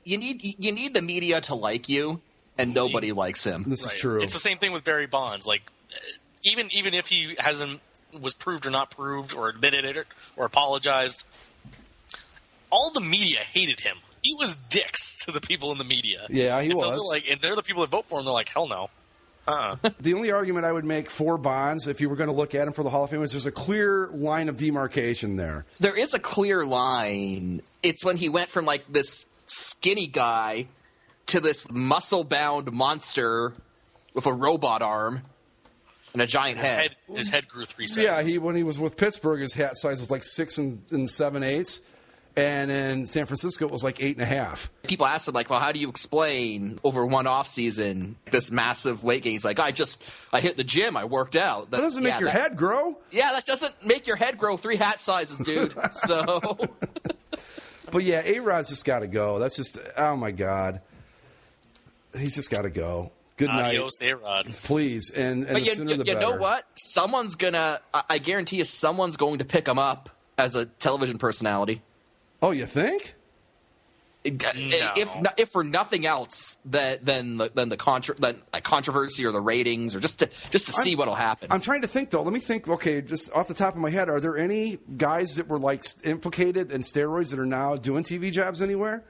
you need the media to like you, and nobody likes him. This is true. It's the same thing with Barry Bonds. Even if he was proved or not proved or admitted it or apologized, all the media hated him. He was dicks to the people in the media. Yeah, he was. So and they're the people that vote for him. They're like, hell no. The only argument I would make for Bonds, if you were going to look at him for the Hall of Fame, is there's a clear line of demarcation there. There is a clear line. It's when he went from this skinny guy to this muscle-bound monster with a robot arm and a giant head. His head grew 3 sizes. Yeah, when he was with Pittsburgh, his hat size was 6 and 7/8. And in San Francisco, it was 8.5. People asked him, well, how do you explain over one offseason this massive weight gain? He's like, I hit the gym, I worked out. That doesn't make your head grow? Yeah, that doesn't make your head grow 3 hat sizes, dude. So. But yeah, A-Rod's just got to go. That's just, oh my God. He's just got to go. Good night. Adios, A-Rod. Please. And the sooner the better. You know what? I guarantee you someone's going to pick him up as a television personality. Oh, you think? No. If for nothing else, than the controversy or the ratings, or just to see what'll happen. I'm trying to think though. Let me think. Okay, just off the top of my head, are there any guys that were implicated in steroids that are now doing TV jobs anywhere?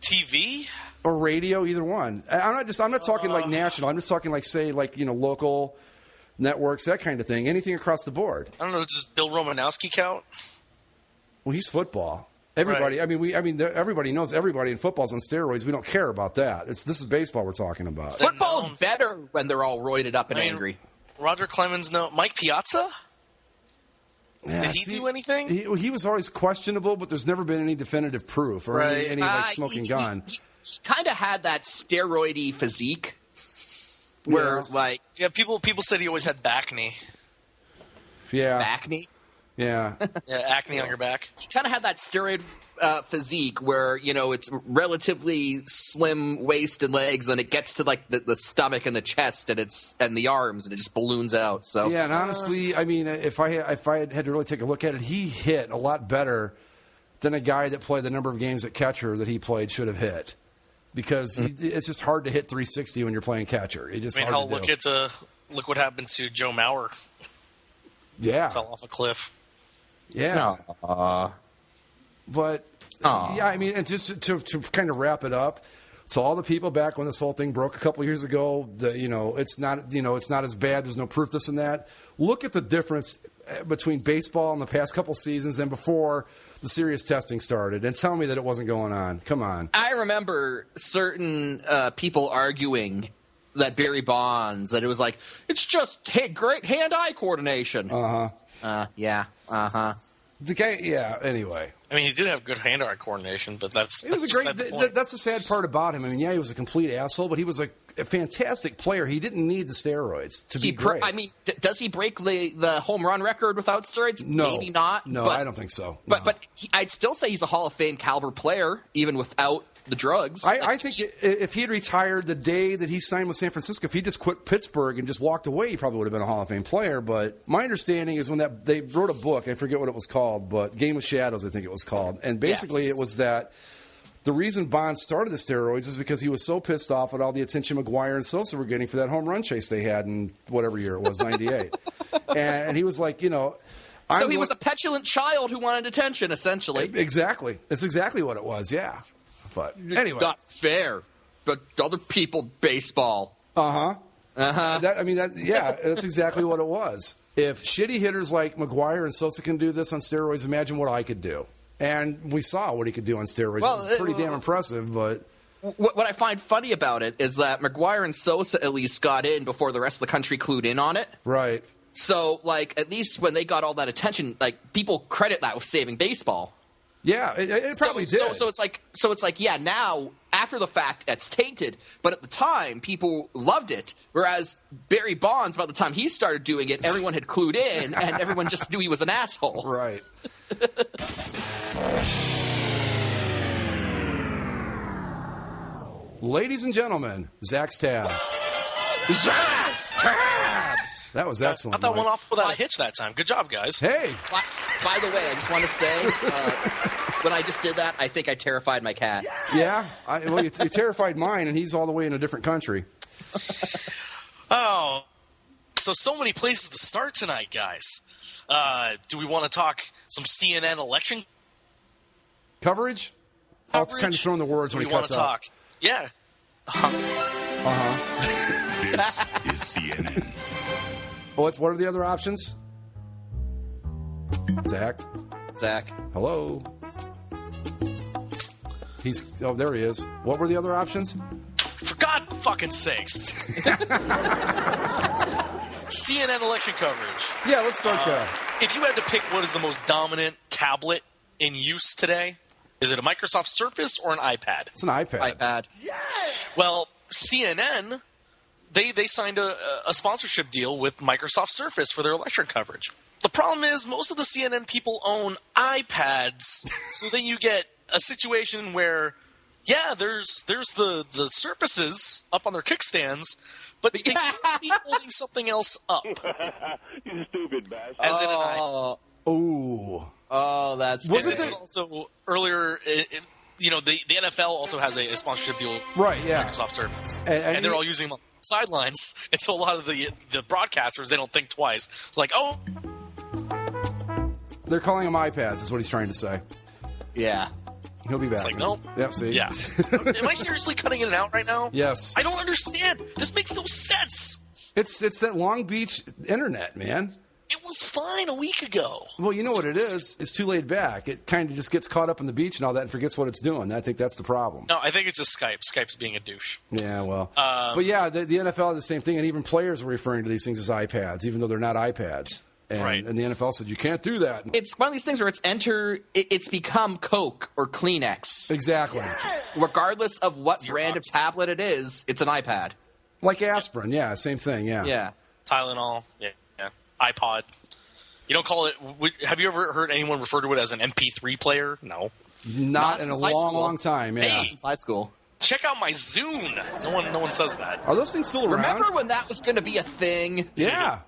TV or radio? Either one. I'm not talking national. I'm just talking local networks, that kind of thing. Anything across the board. I don't know. Does Bill Romanowski count? Well, he's football. Everybody, right. Everybody knows everybody in football's on steroids. We don't care about that. This is baseball we're talking about. Football's better when they're all roided up and angry. Roger Clemens, no. Mike Piazza? Yeah, Did he do anything? He was always questionable, but there's never been any definitive proof or any smoking gun. He kind of had that steroidy physique, where people said he always had back knee. Yeah, back knee. Yeah. Yeah, acne on your back. He kind of had that steroid physique where, it's relatively slim waist and legs, and it gets to the stomach and the chest and the arms, and it just balloons out. So yeah, and honestly, if I had to really take a look at it, he hit a lot better than a guy that played the number of games at catcher that he played should have hit. Because it's just hard to hit 360 when you're playing catcher. It's just hard to do. Look what happened to Joe Mauer. Yeah. Fell off a cliff. Yeah. But, and just to kind of wrap it up, so all the people back when this whole thing broke a couple years ago, it's not as bad, there's no proof, this and that. Look at the difference between baseball in the past couple seasons and before the serious testing started, and tell me that it wasn't going on. Come on. I remember certain people arguing that Barry Bonds, that it was great hand-eye coordination. Uh-huh. Yeah. Uh-huh. The guy, yeah. Anyway, I mean, he did have good hand-eye coordination, but that's it was a great. That's the sad part about him. I mean, yeah, he was a complete asshole, but he was a fantastic player. He didn't need the steroids to be great. I mean, does he break the home run record without steroids? No, maybe not. No, I don't think so. But no. I'd still say he's a Hall of Fame caliber player, even without the drugs. I think if he had retired the day that he signed with San Francisco, if he just quit Pittsburgh and just walked away, he probably would have been a Hall of Fame player. But my understanding is when they wrote a book, I forget what it was called, but Game of Shadows, I think it was called. And basically it was that the reason Bonds started the steroids is because he was so pissed off at all the attention McGwire and Sosa were getting for that home run chase they had in whatever year it was, 98. And he was like, so he was a petulant child who wanted attention, essentially. Exactly. That's exactly what it was, yeah. But anyway, not fair. But other people, baseball. That's exactly what it was. If shitty hitters like McGwire and Sosa can do this on steroids, imagine what I could do. And we saw what he could do on steroids. Well, it was pretty damn impressive. But what I find funny about it is that McGwire and Sosa at least got in before the rest of the country clued in on it. Right. So, at least when they got all that attention, people credit that with saving baseball. Yeah, it probably did. So it's like, yeah, now, after the fact, it's tainted. But at the time, people loved it. Whereas Barry Bonds, by the time he started doing it, everyone had clued in, and everyone just knew he was an asshole. Right. Ladies and gentlemen, Zach's Tabs. Zach's Tabs! That was excellent. Got that one off without a hitch that time. Good job, guys. Hey! By the way, I just want to say, when I just did that, I think I terrified my cat. Yeah? You terrified mine, and he's all the way in a different country. Oh, so many places to start tonight, guys. Do we want to talk some CNN election coverage? I'll kind of throw in the words when he cuts out. Want to talk? Yeah. This is CNN. What are the other options? Zach. Hello. There he is. What were the other options? For God fucking sakes. CNN election coverage. Yeah, let's start there. If you had to pick what is the most dominant tablet in use today, is it a Microsoft Surface or an iPad? It's an iPad. Yeah! Well, CNN, they signed a sponsorship deal with Microsoft Surface for their election coverage. The problem is most of the CNN people own iPads, so then you get a situation where, yeah, there's the Surfaces up on their kickstands, but they should be holding something else up. You stupid bastard. As in an iPad. Oh, that's was it also earlier? The NFL also has a sponsorship deal with Microsoft Surface, and they're all using them on the sidelines. And so a lot of the broadcasters, they don't think twice. It's like, they're calling them iPads, is what he's trying to say. Yeah. He'll be back. It's like, nope. Yep, see? Yeah. Am I seriously cutting in and out right now? Yes. I don't understand. This makes no sense. It's that Long Beach internet, man. It was fine a week ago. Well, you know what it is? It's too laid back. It kind of just gets caught up on the beach and all that and forgets what it's doing. I think that's the problem. No, I think it's just Skype. Skype's being a douche. Yeah, well. But yeah, the NFL did the same thing, and even players are referring to these things as iPads, even though they're not iPads. And the NFL said, you can't do that. It's one of these things where it's become Coke or Kleenex. Exactly. Regardless of what brand of tablet it is, it's an iPad. Like aspirin, yeah, same thing, yeah. Yeah. Tylenol, yeah. iPod. You don't call it... Have you ever heard anyone refer to it as an MP3 player? No. Not in a long time, yeah. Hey, since high school. Check out my Zune. No one says that. Are those things still around? Remember when that was going to be a thing? Yeah.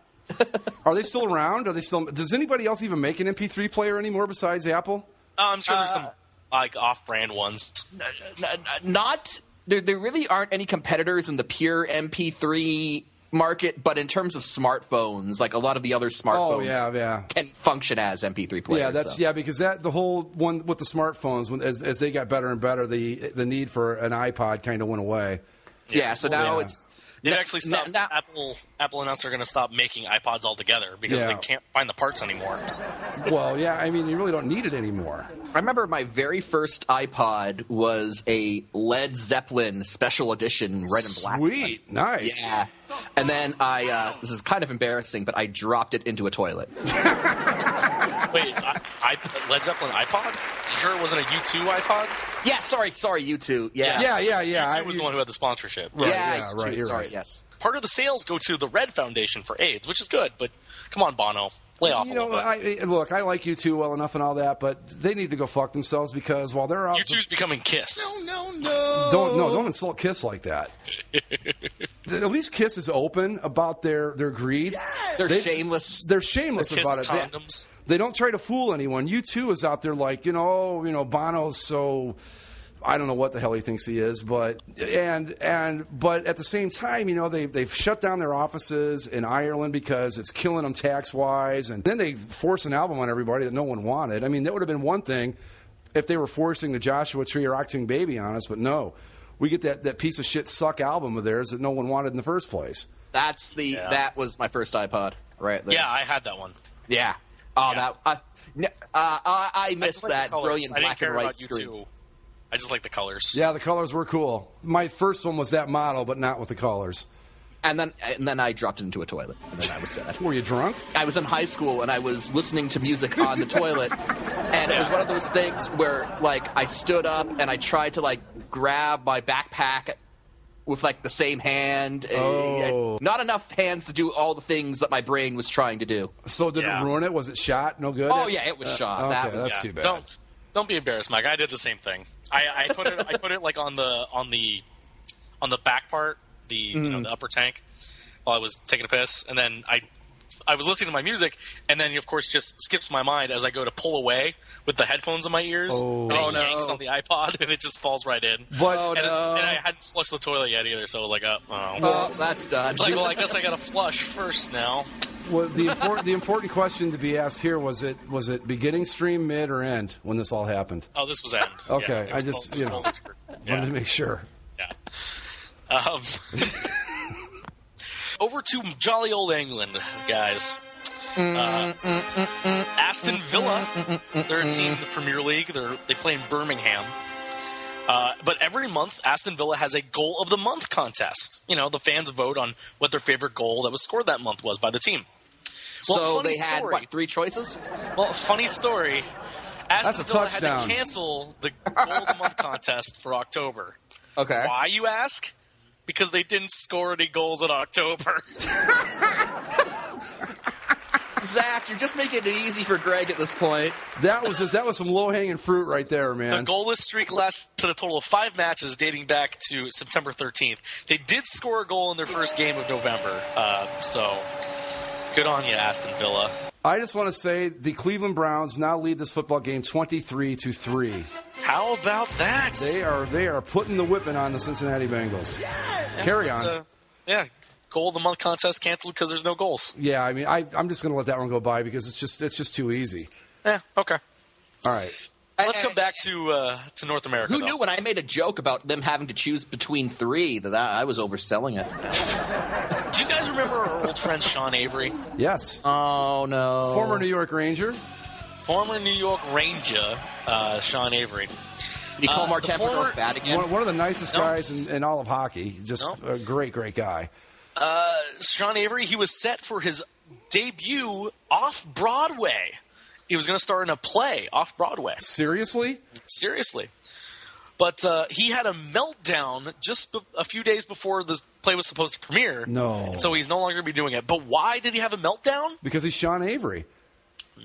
Are they still around? Does anybody else even make an MP3 player anymore besides Apple? I'm sure there's some off-brand ones. There really aren't any competitors in the pure MP3 market, but in terms of smartphones, like a lot of the other smartphones can function as MP3 players. Because the whole one with the smartphones, as they got better and better, the need for an iPod kind of went away. Yeah, so now it's... They've actually stopped. Apple announced they're going to stop making iPods altogether because they can't find the parts anymore. Well, yeah, I mean, you really don't need it anymore. I remember my very first iPod was a Led Zeppelin special edition red and black. Sweet, nice. Yeah. And then this is kind of embarrassing, but I dropped it into a toilet. Wait, Led Zeppelin iPod? You sure it wasn't a U2 iPod? Yeah, sorry, U2. Yeah. U2 was the one who had the Right, sponsorship. U2, you're sorry, right. yes. Part of the sales go to the Red Foundation for AIDS, which is good, but come on, Bono. Lay off a little bit. Look, I like U2 well enough and all that, but they need to go fuck themselves because while they're out... U2's becoming Kiss. Don't insult Kiss like that. At least Kiss is open about their greed. They're shameless. They're shameless Kiss about it. condoms. They don't try to fool anyone. U2 is out there like, Bono's so... I don't know what the hell he thinks he is, but at the same time, they've shut down their offices in Ireland because it's killing them tax wise, and then they force an album on everybody that no one wanted. I mean, that would have been one thing if they were forcing the Joshua Tree or Octung Baby on us, but no, we get that piece of shit suck album of theirs that no one wanted in the first place. That was my first iPod right there. Yeah, I had that one. Yeah. Oh, Yeah. I missed that colors. brilliant I didn't black care and white about screen. U2. I just like the colors. Yeah, the colors were cool. My first one was that model, but not with the colors. And then I dropped it into a toilet, and then I was sad. Were you drunk? I was in high school, and I was listening to music on the toilet, and it was one of those things where, I stood up, and I tried to, grab my backpack with, the same hand. Oh. Not enough hands to do all the things that my brain was trying to do. So did it ruin it? Was it shot? No good? Oh, yeah, it was shot. Okay, that's too bad. Don't be embarrassed, Mike. I did the same thing. I put it on the back part, the upper tank, while I was taking a piss, and then I was listening to my music, and then of course just skips my mind as I go to pull away with the headphones in my ears. And it yanks on the iPod, and it just falls right in. But, and I hadn't flushed the toilet yet either, so I was like, well, that's done. It's like, well, I guess I got to flush first now. Well, the important question to be asked here was it beginning, stream, mid, or end when this all happened? Oh, this was end. Okay, yeah, wanted to make sure. Yeah. Over to jolly old England, guys. Aston Villa, they're a team in the Premier League. They play in Birmingham. But every month, Aston Villa has a goal of the month contest. The fans vote on what their favorite goal that was scored that month was by the team. Well, so they had, 3 choices? Well, funny story. Aston Villa had touchdown. to cancel the goal of the month contest for October. Okay. Why, you ask? Because they didn't score any goals in October. Zach, you're just making it easy for Greg at this point. That was some low-hanging fruit right there, man. The goalless streak lasted a total of 5 matches dating back to September 13th. They did score a goal in their first game of November. So good on you, Aston Villa. I just want to say the Cleveland Browns now lead this football game 23-3. How about that? They are putting the whipping on the Cincinnati Bengals. Yeah. Carry on. Goal of the month contest canceled because there's no goals. Yeah, I mean, I'm just going to let that one go by because it's just too easy. Yeah. Okay. All right. Let's come back to North America. Who knew when I made a joke about them having to choose between 3 that I was overselling it? Do you guys remember our old friend Sean Avery? Yes. Oh no. Former New York Ranger. Sean Avery. You call Mark Templeton fat again? One of the nicest guys in all of hockey. Just a great guy. Sean Avery, he was set for his debut off-Broadway. He was going to star in a play off-Broadway. Seriously? But he had a meltdown just a few days before the play was supposed to premiere. No. And so he's no longer going to be doing it. But why did he have a meltdown? Because he's Sean Avery.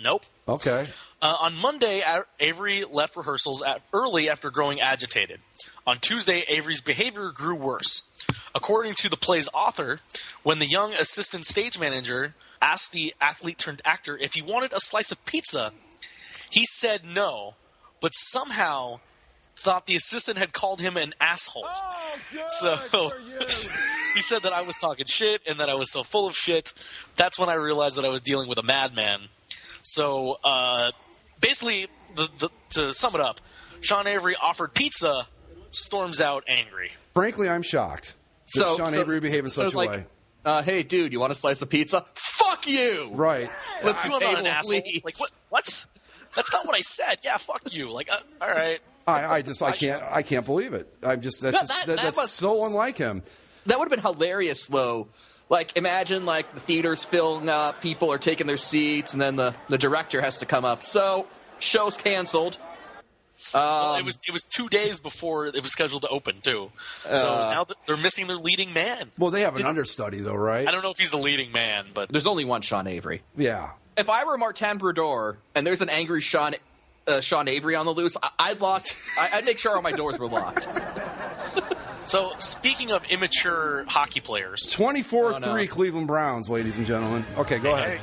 Nope. Okay. On Monday, Avery left rehearsals early after growing agitated. On Tuesday, Avery's behavior grew worse. According to the play's author, when the young assistant stage manager asked the athlete-turned-actor if he wanted a slice of pizza, he said no, but somehow thought the assistant had called him an asshole. Oh, good so for you. he said that I was talking shit and that I was so full of shit. That's when I realized that I was dealing with a madman. So basically, to sum it up, Sean Avery offered pizza, storms out angry. Frankly, I'm shocked that Sean Avery behaved in such a way. Hey, dude, you want a slice of pizza? Fuck you! Right. Flip the I'm not table, an asshole. please. Like, what? That's not what I said. Yeah, fuck you. Like, all right. I can't believe it. That's so unlike him. That would have been hilarious, though. Like, imagine, like, the theater's filling up, people are taking their seats, and then the director has to come up. So, show's canceled. Well, it was 2 days before it was scheduled to open, too. So now they're missing their leading man. Well, they have an understudy, though, right? I don't know if he's the leading man, but... There's only one Sean Avery. Yeah. If I were Martin Brodeur, and there's an angry Sean Avery on the loose, I'd make sure all my doors were locked. So, speaking of immature hockey players... 24-3 Cleveland Browns, ladies and gentlemen. Okay, go ahead.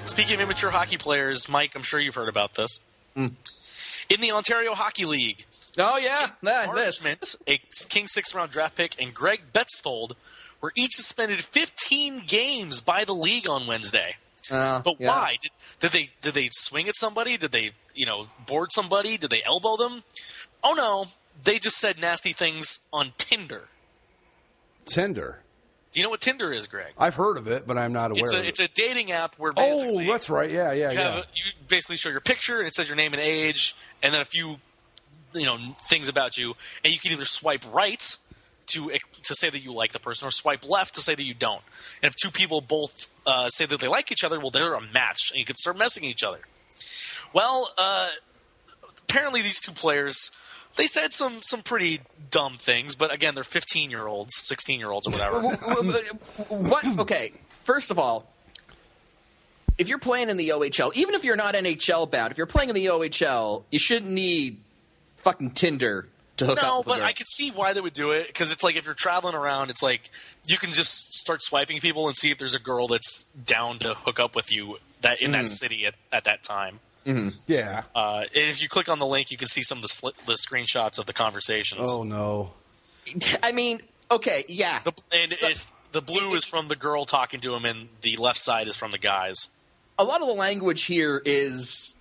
Speaking of immature hockey players, Mike, I'm sure you've heard about this. In the Ontario Hockey League... Oh, yeah. Marchment, a King 6th-round draft pick, and Greg Betzold were each suspended 15 games by the league on Wednesday. But why? Did they swing at somebody? Did they, board somebody? Did they elbow them? Oh, no. They just said nasty things on Tinder. Tinder? Do you know what Tinder is, Greg? I've heard of it, but I'm not aware of it. It's a dating app where basically... Oh, that's right. Yeah. You basically show your picture, and it says your name and age, and then a few, things about you, and you can either swipe right to say that you like the person, or swipe left to say that you don't. And if two people both say that they like each other, well, they're a match, and you can start messing each other. Well, apparently these two players, they said some pretty dumb things, but again, they're 15-year-olds, 16-year-olds, or whatever. What? Okay, first of all, if you're playing in the OHL, even if you're not NHL bound, if you're playing in the OHL, you shouldn't need fucking Tinder to hook up with No, a but girl. I could see why they would do it, because it's like if you're traveling around, it's like you can just start swiping people and see if there's a girl that's down to hook up with you in that city at that time. Mm-hmm. Yeah. And if you click on the link, you can see some of the screenshots of the conversations. Oh, no. I mean, okay, yeah. If the blue is from the girl talking to him, and the left side is from the guys. A lot of the language here is...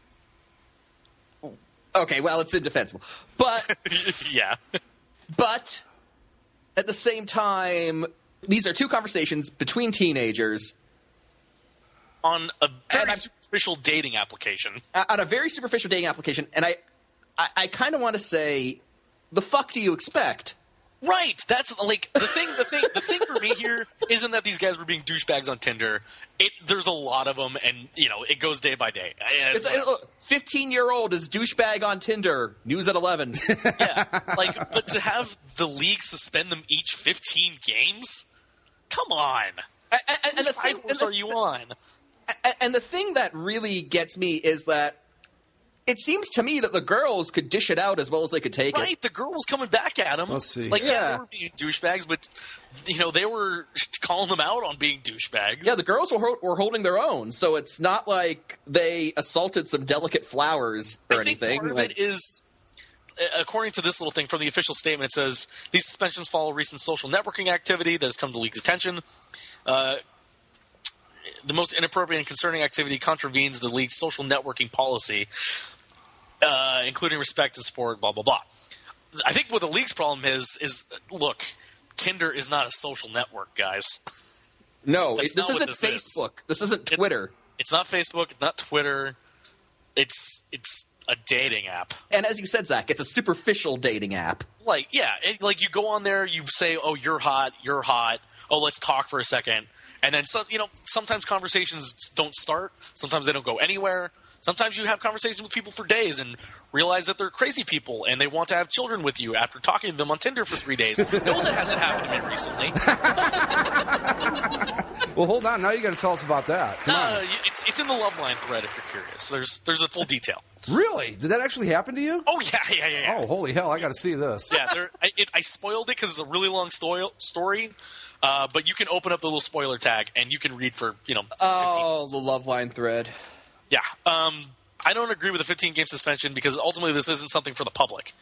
Okay, well, it's indefensible. But... Yeah. But, at the same time, these are two conversations between teenagers... On a very superficial dating application. On a very superficial dating application, and I kind of want to say, the fuck do you expect? Right. That's like the thing for me here isn't that these guys were being douchebags on Tinder. There's a lot of them, and it goes day by day. 15-year-old is douchebag on Tinder. News at 11. Yeah. But to have the league suspend them each 15 games? Come on. Whose high horse are you on? And the thing that really gets me is that it seems to me that the girls could dish it out as well as they could take it. Right, the girl was coming back at him. Let's see. They were being douchebags, but they were calling them out on being douchebags. Yeah, the girls were holding their own, so it's not like they assaulted some delicate flowers or anything. I think part of it is, according to this little thing from the official statement, it says, these suspensions follow recent social networking activity that has come to the league's attention. The most inappropriate and concerning activity contravenes the league's social networking policy, including respect and sport, blah, blah, blah. I think what the league's problem is look, Tinder is not a social network, guys. No, this isn't Facebook. This isn't Twitter. It's not Facebook. It's not Twitter. It's a dating app. And as you said, Zach, it's a superficial dating app. You go on there, you say, oh, you're hot, oh, let's talk for a second. And then, sometimes conversations don't start. Sometimes they don't go anywhere. Sometimes you have conversations with people for days and realize that they're crazy people and they want to have children with you after talking to them on Tinder for 3 days. No, that hasn't happened to me recently. Well, hold on. Now you got to tell us about that. Come on. It's in the Love Line thread if you're curious. There's a full detail. Really? Did that actually happen to you? Oh, yeah. Oh, holy hell. I got to see this. Yeah, I spoiled it because it's a really long story. But you can open up the little spoiler tag and you can read for 15 minutes. The Love Line thread. Yeah. I don't agree with the 15-game suspension because ultimately this isn't something for the public.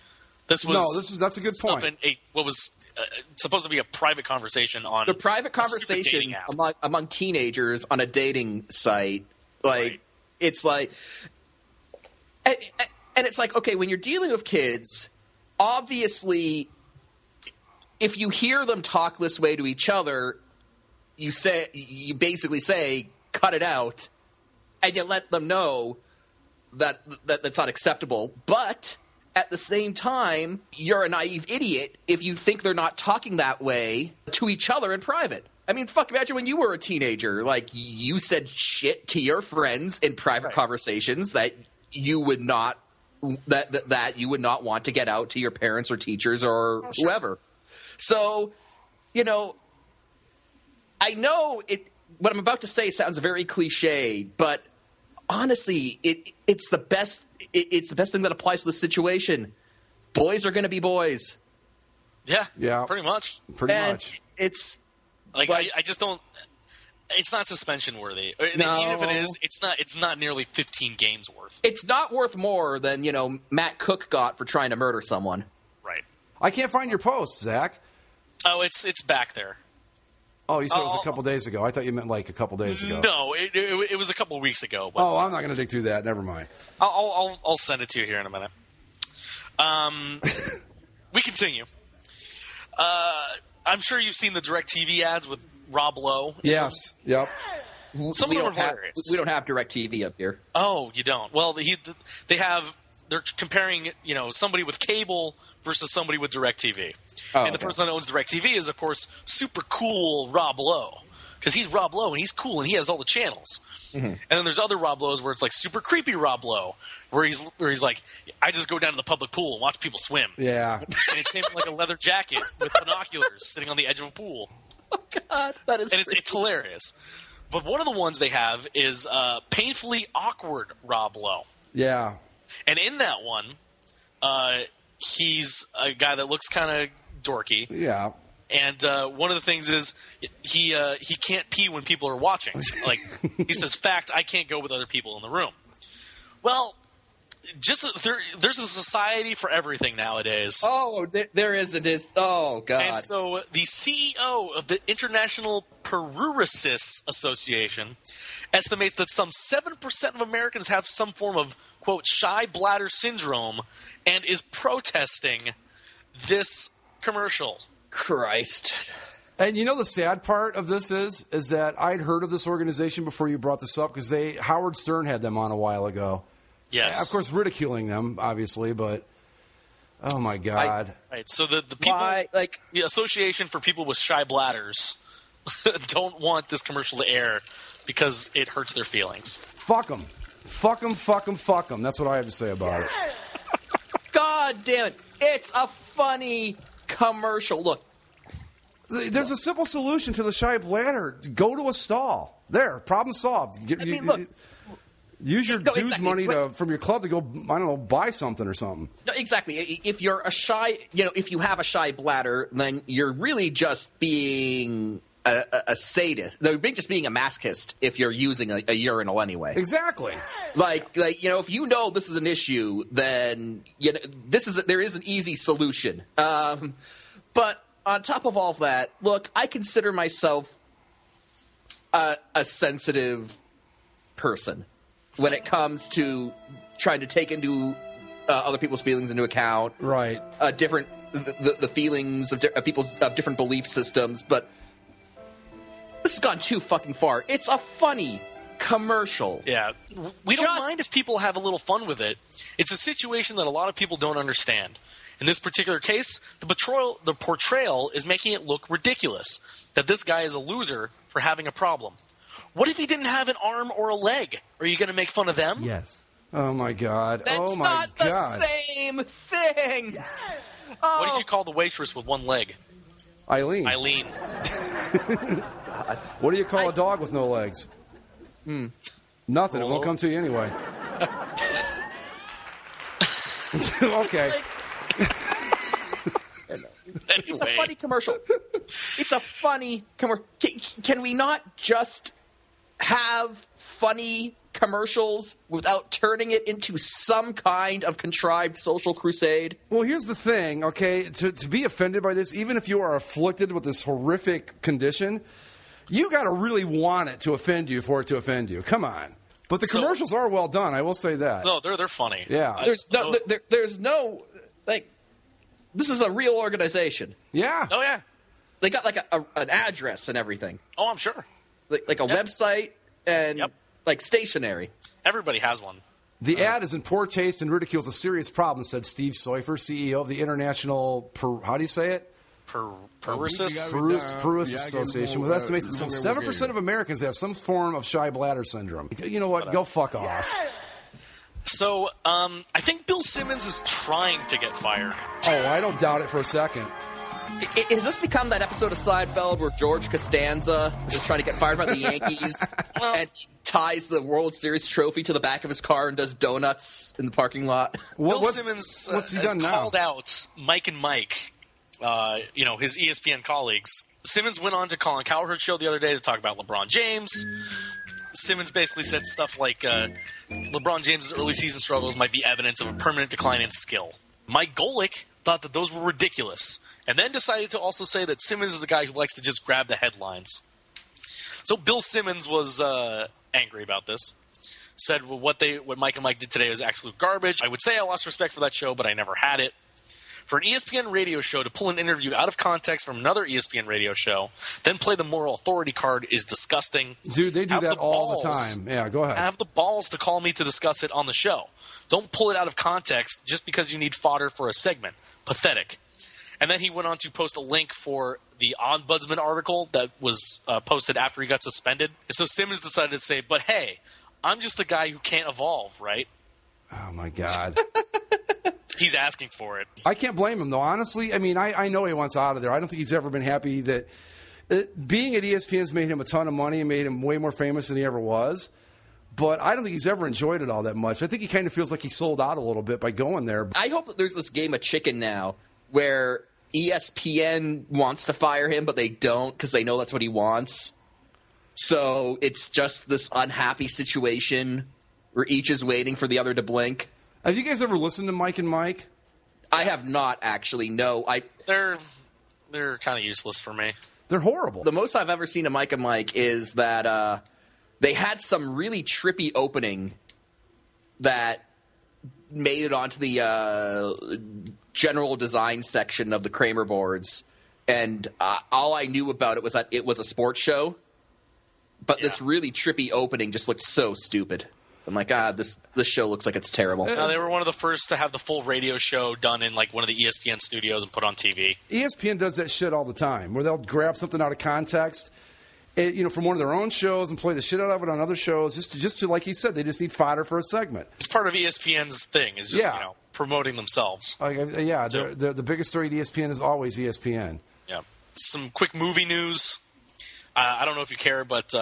That's a good point. What was supposed to be a private conversation on the private conversations among teenagers on a dating site. Like, it's like, and it's like, okay, when you're dealing with kids, obviously, if you hear them talk this way to each other, you basically say, cut it out, and you let them know that that's not acceptable. But at the same time, you're a naive idiot if you think they're not talking that way to each other in private. I mean, fuck, imagine when you were a teenager. Like, you said shit to your friends in private conversations that you would not that you would not want to get out to your parents or teachers or whoever. So, you know, I know what I'm about to say sounds very cliche, but honestly, it's the best. It's the best thing that applies to the situation. Boys are going to be boys. Yeah, pretty much. Pretty much. It's like I just don't. It's not suspension worthy. No. Even if it is, it's not nearly 15 games worth. It's not worth more than Matt Cook got for trying to murder someone. Right. I can't find your post, Zach. Oh, it's back there. Oh, you said it was a couple days ago. I thought you meant like a couple days ago. No, it was a couple of weeks ago. But, I'm not going to dig through that. Never mind. I'll send it to you here in a minute. We continue. I'm sure you've seen the DirecTV ads with Rob Lowe. Yes. Yep. Some of them are hilarious. We don't have DirecTV up here. Oh, you don't? Well, they're comparing, somebody with cable versus somebody with DirecTV. And the person that owns DirecTV is, of course, super cool Rob Lowe. Because he's Rob Lowe, and he's cool, and he has all the channels. Mm-hmm. And then there's other Rob Lowe's where it's like super creepy Rob Lowe, where he's like, I just go down to the public pool and watch people swim. Yeah. And it's him in like a leather jacket with binoculars sitting on the edge of a pool. Oh, God, that is and it's hilarious. But one of the ones they have is painfully awkward Rob Lowe. Yeah. And in that one, he's a guy that looks kind of dorky. Yeah. And one of the things is he can't pee when people are watching. Like he says, "Fact, I can't go with other people in the room." Well, there's a society for everything nowadays. Oh, there is. It is. Oh, God. And so the CEO of the International Pruritus Association estimates that some 7% of Americans have some form of, quote, shy bladder syndrome and is protesting this commercial. Christ. And the sad part of this is that I'd heard of this organization before you brought this up because Howard Stern had them on a while ago. Yes. Of course, ridiculing them, obviously, but oh my God. Right. So the people, the Association for People with Shy Bladders don't want this commercial to air because it hurts their feelings. Fuck them. Fuck them, fuck them, fuck them. That's what I have to say about it. God damn it. It's a funny commercial. Look. There's a simple solution to the shy bladder. Go to a stall. There, problem solved. Look. Use your dues money from your club to go, I don't know, buy something or something. No, exactly. If you're a shy, if you have a shy bladder, then you're really just being a sadist. No, you're just being a masochist if you're using a urinal anyway. Exactly. Like if you know this is an issue, then there is an easy solution. But on top of all of that, look, I consider myself a sensitive person when it comes to trying to take into other people's feelings into account, right? The feelings of people's different belief systems, but this has gone too fucking far. It's a funny commercial. Yeah, we don't mind if people have a little fun with it. It's a situation that a lot of people don't understand. In this particular case, the portrayal is making it look ridiculous that this guy is a loser for having a problem. What if he didn't have an arm or a leg? Are you going to make fun of them? Yes. Oh, my God. That's oh, my not God. the same thing. What did you call the waitress with one leg? Eileen. What do you call a dog with no legs? Nothing. It won't come to you anyway. Okay. It's a funny commercial. It's a funny commercial. Can we not just have funny commercials without turning it into some kind of contrived social crusade? Well, here's the thing, okay? To be offended by this, even if you are afflicted with this horrific condition, you got to really want it to offend you for it to offend you. Come on. But the commercials are well done, I will say that. No, they're funny. Yeah. There's no like. This is a real organization. Yeah. Oh, yeah. They got like an address and everything. Oh, I'm sure. Like a website and like stationery. Everybody has one. The ad is in poor taste and ridicules a serious problem, said Steve Seufer, CEO of the International, how do you say it? Purus Association, which estimates that some 7% of Americans have some form of shy bladder syndrome. You know what? Go fuck off. So, I think Bill Simmons is trying to get fired. Oh, I don't doubt it for a second. Has this become that episode of Seinfeld where George Costanza is trying to get fired by the Yankees and he ties the World Series trophy to the back of his car and does donuts in the parking lot? Bill Simmons has called out Mike and Mike, his ESPN colleagues. Simmons went on to Colin Cowherd's show the other day to talk about LeBron James. Simmons basically said stuff like LeBron James' early season struggles might be evidence of a permanent decline in skill. Mike Golick thought that those were ridiculous, and then decided to also say that Simmons is a guy who likes to just grab the headlines. So Bill Simmons was angry about this. Said what Mike and Mike did today was absolute garbage. I would say I lost respect for that show, but I never had it. For an ESPN radio show to pull an interview out of context from another ESPN radio show, then play the moral authority card is disgusting. Dude, they do that all the time. Yeah, go ahead. Have the balls to call me to discuss it on the show. Don't pull it out of context just because you need fodder for a segment. Pathetic. And then he went on to post a link for the Ombudsman article that was posted after he got suspended. And so Simmons decided to say, but hey, I'm just a guy who can't evolve, right? Oh, my God. He's asking for it. I can't blame him, though. Honestly, I mean, I know he wants out of there. I don't think he's ever been happy that being at ESPN's made him a ton of money and made him way more famous than he ever was. But I don't think he's ever enjoyed it all that much. I think he kind of feels like he sold out a little bit by going there. I hope that there's this game of chicken now where ESPN wants to fire him, but they don't because they know that's what he wants. So it's just this unhappy situation where each is waiting for the other to blink. Have you guys ever listened to Mike and Mike? I have not, actually. No. They're kind of useless for me. They're horrible. The most I've ever seen of Mike and Mike is that they had some really trippy opening that made it onto the general design section of the Kramer boards. And all I knew about it was that it was a sports show. But this really trippy opening just looked so stupid. I'm like, this show looks like it's terrible. No, they were one of the first to have the full radio show done in like one of the ESPN studios and put on TV. ESPN does that shit all the time, where they'll grab something out of context, from one of their own shows and play the shit out of it on other shows. Just to like he said, they just need fodder for a segment. It's part of ESPN's thing, is just promoting themselves. The biggest story at ESPN is always ESPN. Yeah. Some quick movie news. I don't know if you care, but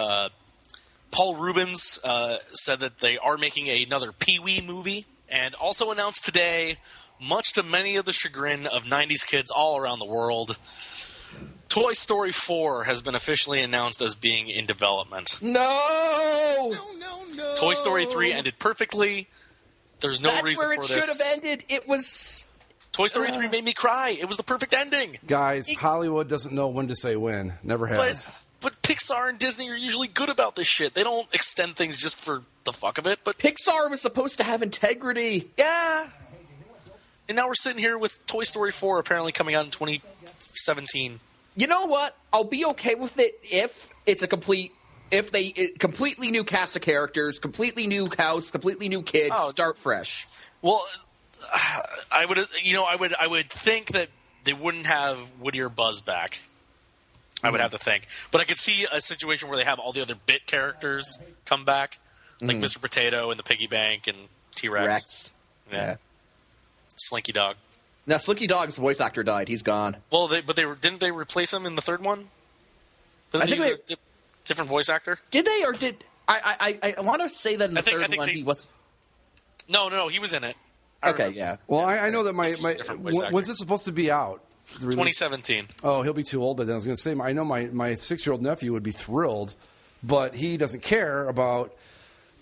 Paul Rubens said that they are making another Pee-wee movie, and also announced today, much to many of the chagrin of 90s kids all around the world, Toy Story 4 has been officially announced as being in development. No! Toy Story 3 ended perfectly. There's no reason for this. That's where it should have ended. It was... Toy Story 3 made me cry. It was the perfect ending. Guys, Hollywood doesn't know when to say when. Never has. But Pixar and Disney are usually good about this shit. They don't extend things just for the fuck of it. But Pixar was supposed to have integrity. Yeah. And now we're sitting here with Toy Story 4 apparently coming out in 2017. You know what? I'll be okay with it if it's completely new cast of characters, completely new house, completely new kids, start fresh. Well, I would think that they wouldn't have Woody or Buzz back. I would have to think. But I could see a situation where they have all the other bit characters come back, like Mr. Potato and the Piggy Bank and T-Rex. Rex. Yeah. Slinky Dog. Now, Slinky Dog's voice actor died. He's gone. Well, didn't they replace him in the third one? I think they use a different voice actor. Did they, or did I want to say that in the third one he was? No, he was in it. Yeah. Well, I know that when's it supposed to be out? 2017. Oh, he'll be too old by then. I was going to say, I know my 6-year-old nephew would be thrilled, but he doesn't care about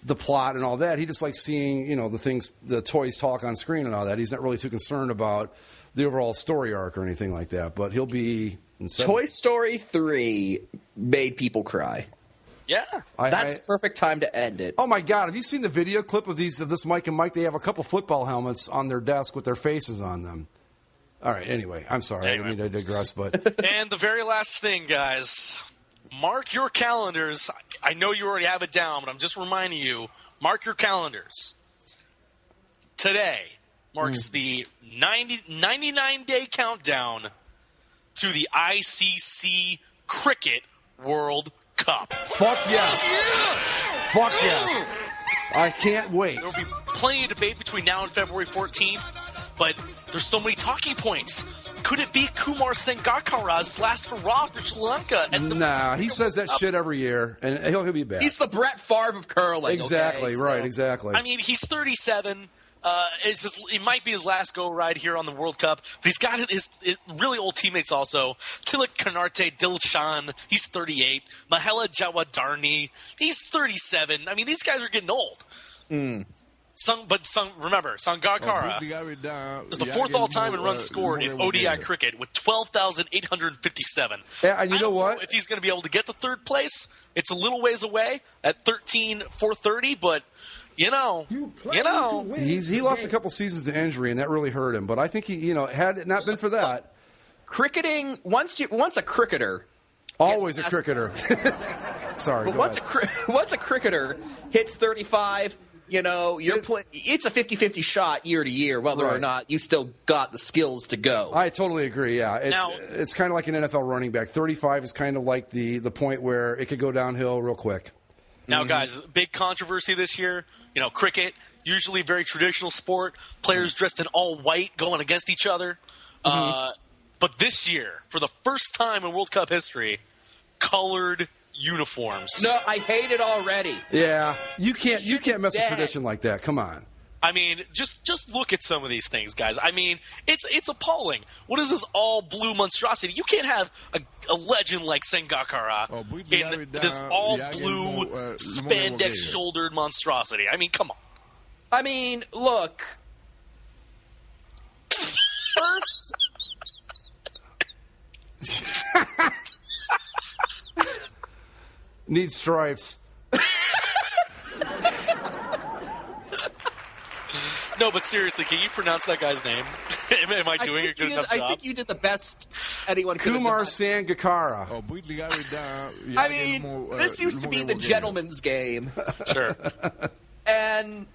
the plot and all that. He just likes seeing, the toys talk on screen and all that. He's not really too concerned about the overall story arc or anything like that. But he'll be in Toy Story 3 made people cry. Yeah, that's the perfect time to end it. Oh my God! Have you seen the video clip of this Mike and Mike? They have a couple football helmets on their desk with their faces on them. All right. Anyway, I'm sorry. I didn't mean to digress, but and the very last thing, guys, mark your calendars. I know you already have it down, but I'm just reminding you. Mark your calendars. Today marks the 99-day countdown to the ICC Cricket World Cup. Fuck yes. Fuck yes. I can't wait. There will be plenty of debate between now and February 14th, but there's so many talking points. Could it be Kumar Sangakkara's last hurrah for Sri Lanka? Nah, he says that shit every year, and he'll be back. He's the Brett Favre of curling. Exactly, okay? right, exactly. I mean, he's 37. It might be his last go ride here on the World Cup, but he's got his really old teammates also. Tilak Kanarte Dilshan, he's 38. Mahela Jawadarni, he's 37. I mean, these guys are getting old. Remember, Sangakkara is the fourth all-time in runs scored in ODI cricket with 12,857. Yeah, and you know what? If he's going to be able to get to third place, it's a little ways away at 13,430, but you know. He lost a couple seasons to injury, and that really hurt him. But I think he, had it not been for that, cricketing once a cricketer. Always a cricketer. Sorry, but once a cricketer hits 35. It's a 50-50 shot year to year, whether or not you still got the skills to go. I totally agree, yeah. It's kind of like an NFL running back. 35 is kind of like the point where it could go downhill real quick. Now, guys, big controversy this year. Cricket, usually very traditional sport. Players dressed in all white going against each other. But this year, for the first time in World Cup history, colored uniforms. No, I hate it already. Yeah, you can't mess with tradition like that. Come on. I mean, just look at some of these things, guys. I mean, it's appalling. What is this all blue monstrosity? You can't have a legend like Sangakkara in this all blue spandex shouldered monstrosity. I mean, come on. I mean, look. First. Need stripes. No, but seriously, can you pronounce that guy's name? Am I doing a good enough job? I think you did the best anyone could have done. Kumar Sangakkara. I mean, this used to be the gentleman's game. Sure. And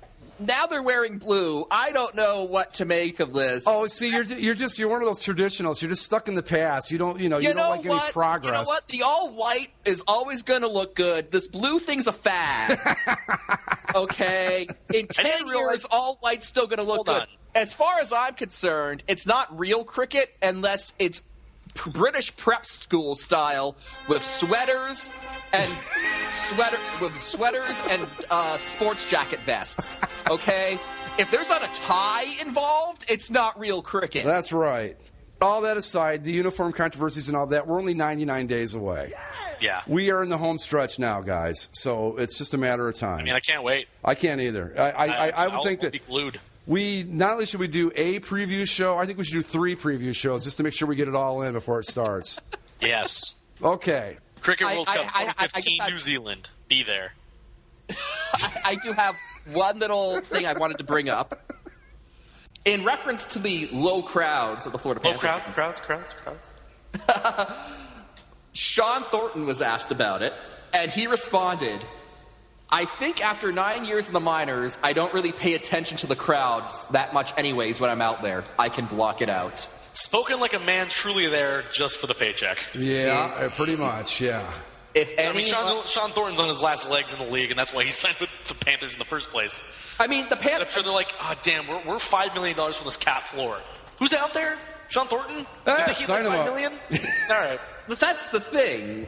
now they're wearing blue. I don't know what to make of this. Oh, see, you're one of those traditionalists. You're just stuck in the past. You don't like any progress. You know what? The all white is always going to look good. This blue thing's a fad. Okay, in 10 years, all white's still going to look good. As far as I'm concerned, it's not real cricket unless it's British prep school style with sweaters and sports jacket vests. Okay, if there's not a tie involved, it's not real cricket. That's right. All that aside, the uniform controversies and all that, we're only 99 days away. Yeah. We are in the home stretch now, guys. So it's just a matter of time. I mean, I can't wait. I can't either. I would think that be glued. We not only should we do a preview show, I think we should do 3 preview shows just to make sure we get it all in before it starts. Yes. Okay. Cricket World Cup 2015, New Zealand. Be there. I do have one little thing I wanted to bring up. In reference to the low crowds of the Florida Panthers. Crowds. Sean Thornton was asked about it, and he responded, I think after 9 years in the minors, I don't really pay attention to the crowds that much anyways when I'm out there. I can block it out. Spoken like a man truly there just for the paycheck. Yeah, pretty much, yeah. Sean Thornton's on his last legs in the league, and that's why he signed with the Panthers in the first place. I mean, the Panthers... I'm sure they're like, damn, we're $5 million from this cap floor. Who's out there? Sean Thornton? Sign him up. $5 million? All right. But that's the thing.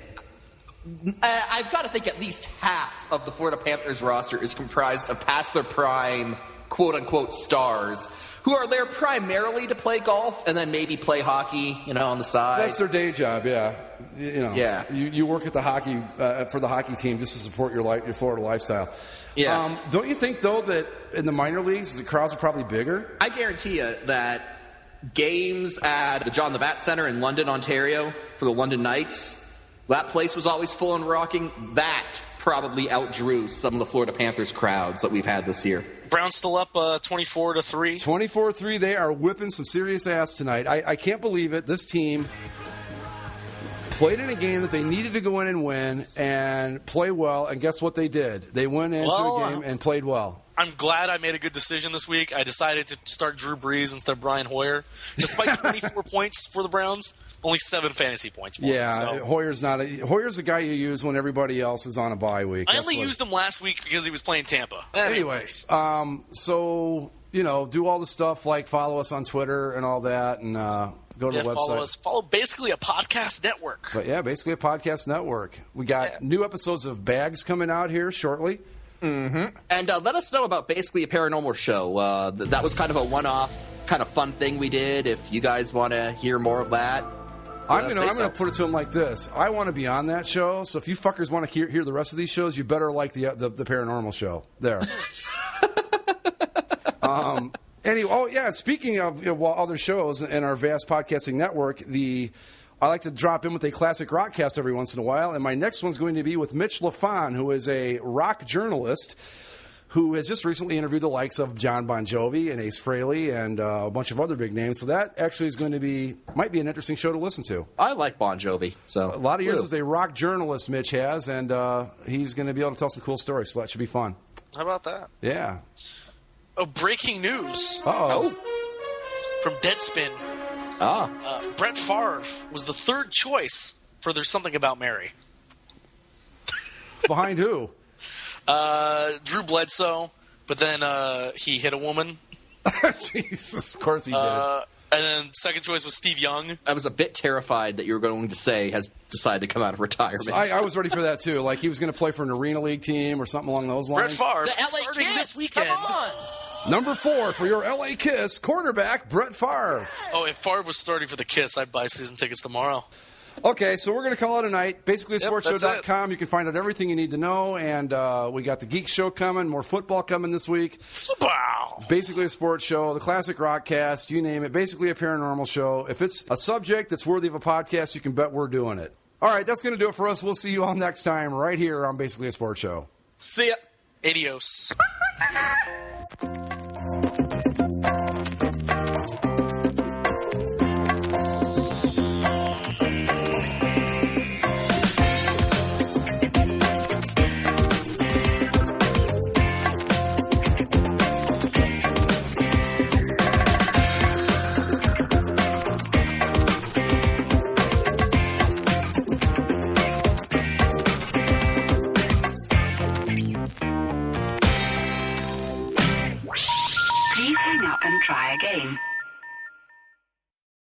I've got to think at least half of the Florida Panthers roster is comprised of past their prime, quote-unquote, stars who are there primarily to play golf and then maybe play hockey, on the side. That's their day job, yeah. Yeah. You work at the hockey for the hockey team just to support your Florida lifestyle. Yeah. Don't you think, though, that in the minor leagues, the crowds are probably bigger? I guarantee you that games at the John Labatt Center in London, Ontario, for the London Knights, that place was always full and rocking. That probably outdrew some of the Florida Panthers crowds that we've had this year. Browns still up 24-3. 24-3. They are whipping some serious ass tonight. I can't believe it. This team played in a game that they needed to go in and win and play well, and guess what they did? They went into a game and played well. I'm glad I made a good decision this week. I decided to start Drew Brees instead of Brian Hoyer. Despite 24 points for the Browns, only 7 fantasy points for him. So. Hoyer's the guy you use when everybody else is on a bye week. I only used him last week because he was playing Tampa. Anyway, so, do all the stuff like follow us on Twitter and all that, and go to the website. Follow us. Follow basically a podcast network. But yeah, basically a podcast network. We got new episodes of Bags coming out here shortly. Mm-hmm. And let us know about basically a paranormal show. That was kind of a one-off, kind of fun thing we did. If you guys want to hear more of that, I'm gonna put it to him like this: I want to be on that show. So if you fuckers want to hear the rest of these shows, you better like the paranormal show. There. Anyway, speaking of other shows in our vast podcasting network, I like to drop in with a classic rockcast every once in a while, and my next one's going to be with Mitch LaFon, who is a rock journalist who has just recently interviewed the likes of John Bon Jovi and Ace Frehley and a bunch of other big names. So that actually is going to might be an interesting show to listen to. I like Bon Jovi. So a lot of years as a rock journalist, Mitch has, and he's going to be able to tell some cool stories. So that should be fun. How about that? Yeah. Oh, breaking news. Uh-oh. From Deadspin. Brett Favre was the third choice for There's Something About Mary. Behind who? Drew Bledsoe, but then he hit a woman. Jesus, of course he did. And then second choice was Steve Young. I was a bit terrified that you were going to say has decided to come out of retirement. I was ready for that too. Like he was going to play for an Arena League team or something along those lines. Brett Favre, the LA starting Kiss, this weekend. Come on. Number 4 for your LA Kiss, quarterback Brett Favre. Oh, if Favre was starting for the Kiss, I'd buy season tickets tomorrow. Okay, so we're going to call it a night. Basically, sportshow.com. You can find out everything you need to know. And we got the Geek Show coming, more football coming this week. Wow. Basically a sports show, the classic rockcast, you name it. Basically a paranormal show. If it's a subject that's worthy of a podcast, you can bet we're doing it. All right, that's going to do it for us. We'll see you all next time right here on Basically a Sports Show. See ya. Adios. Please hang up and try again.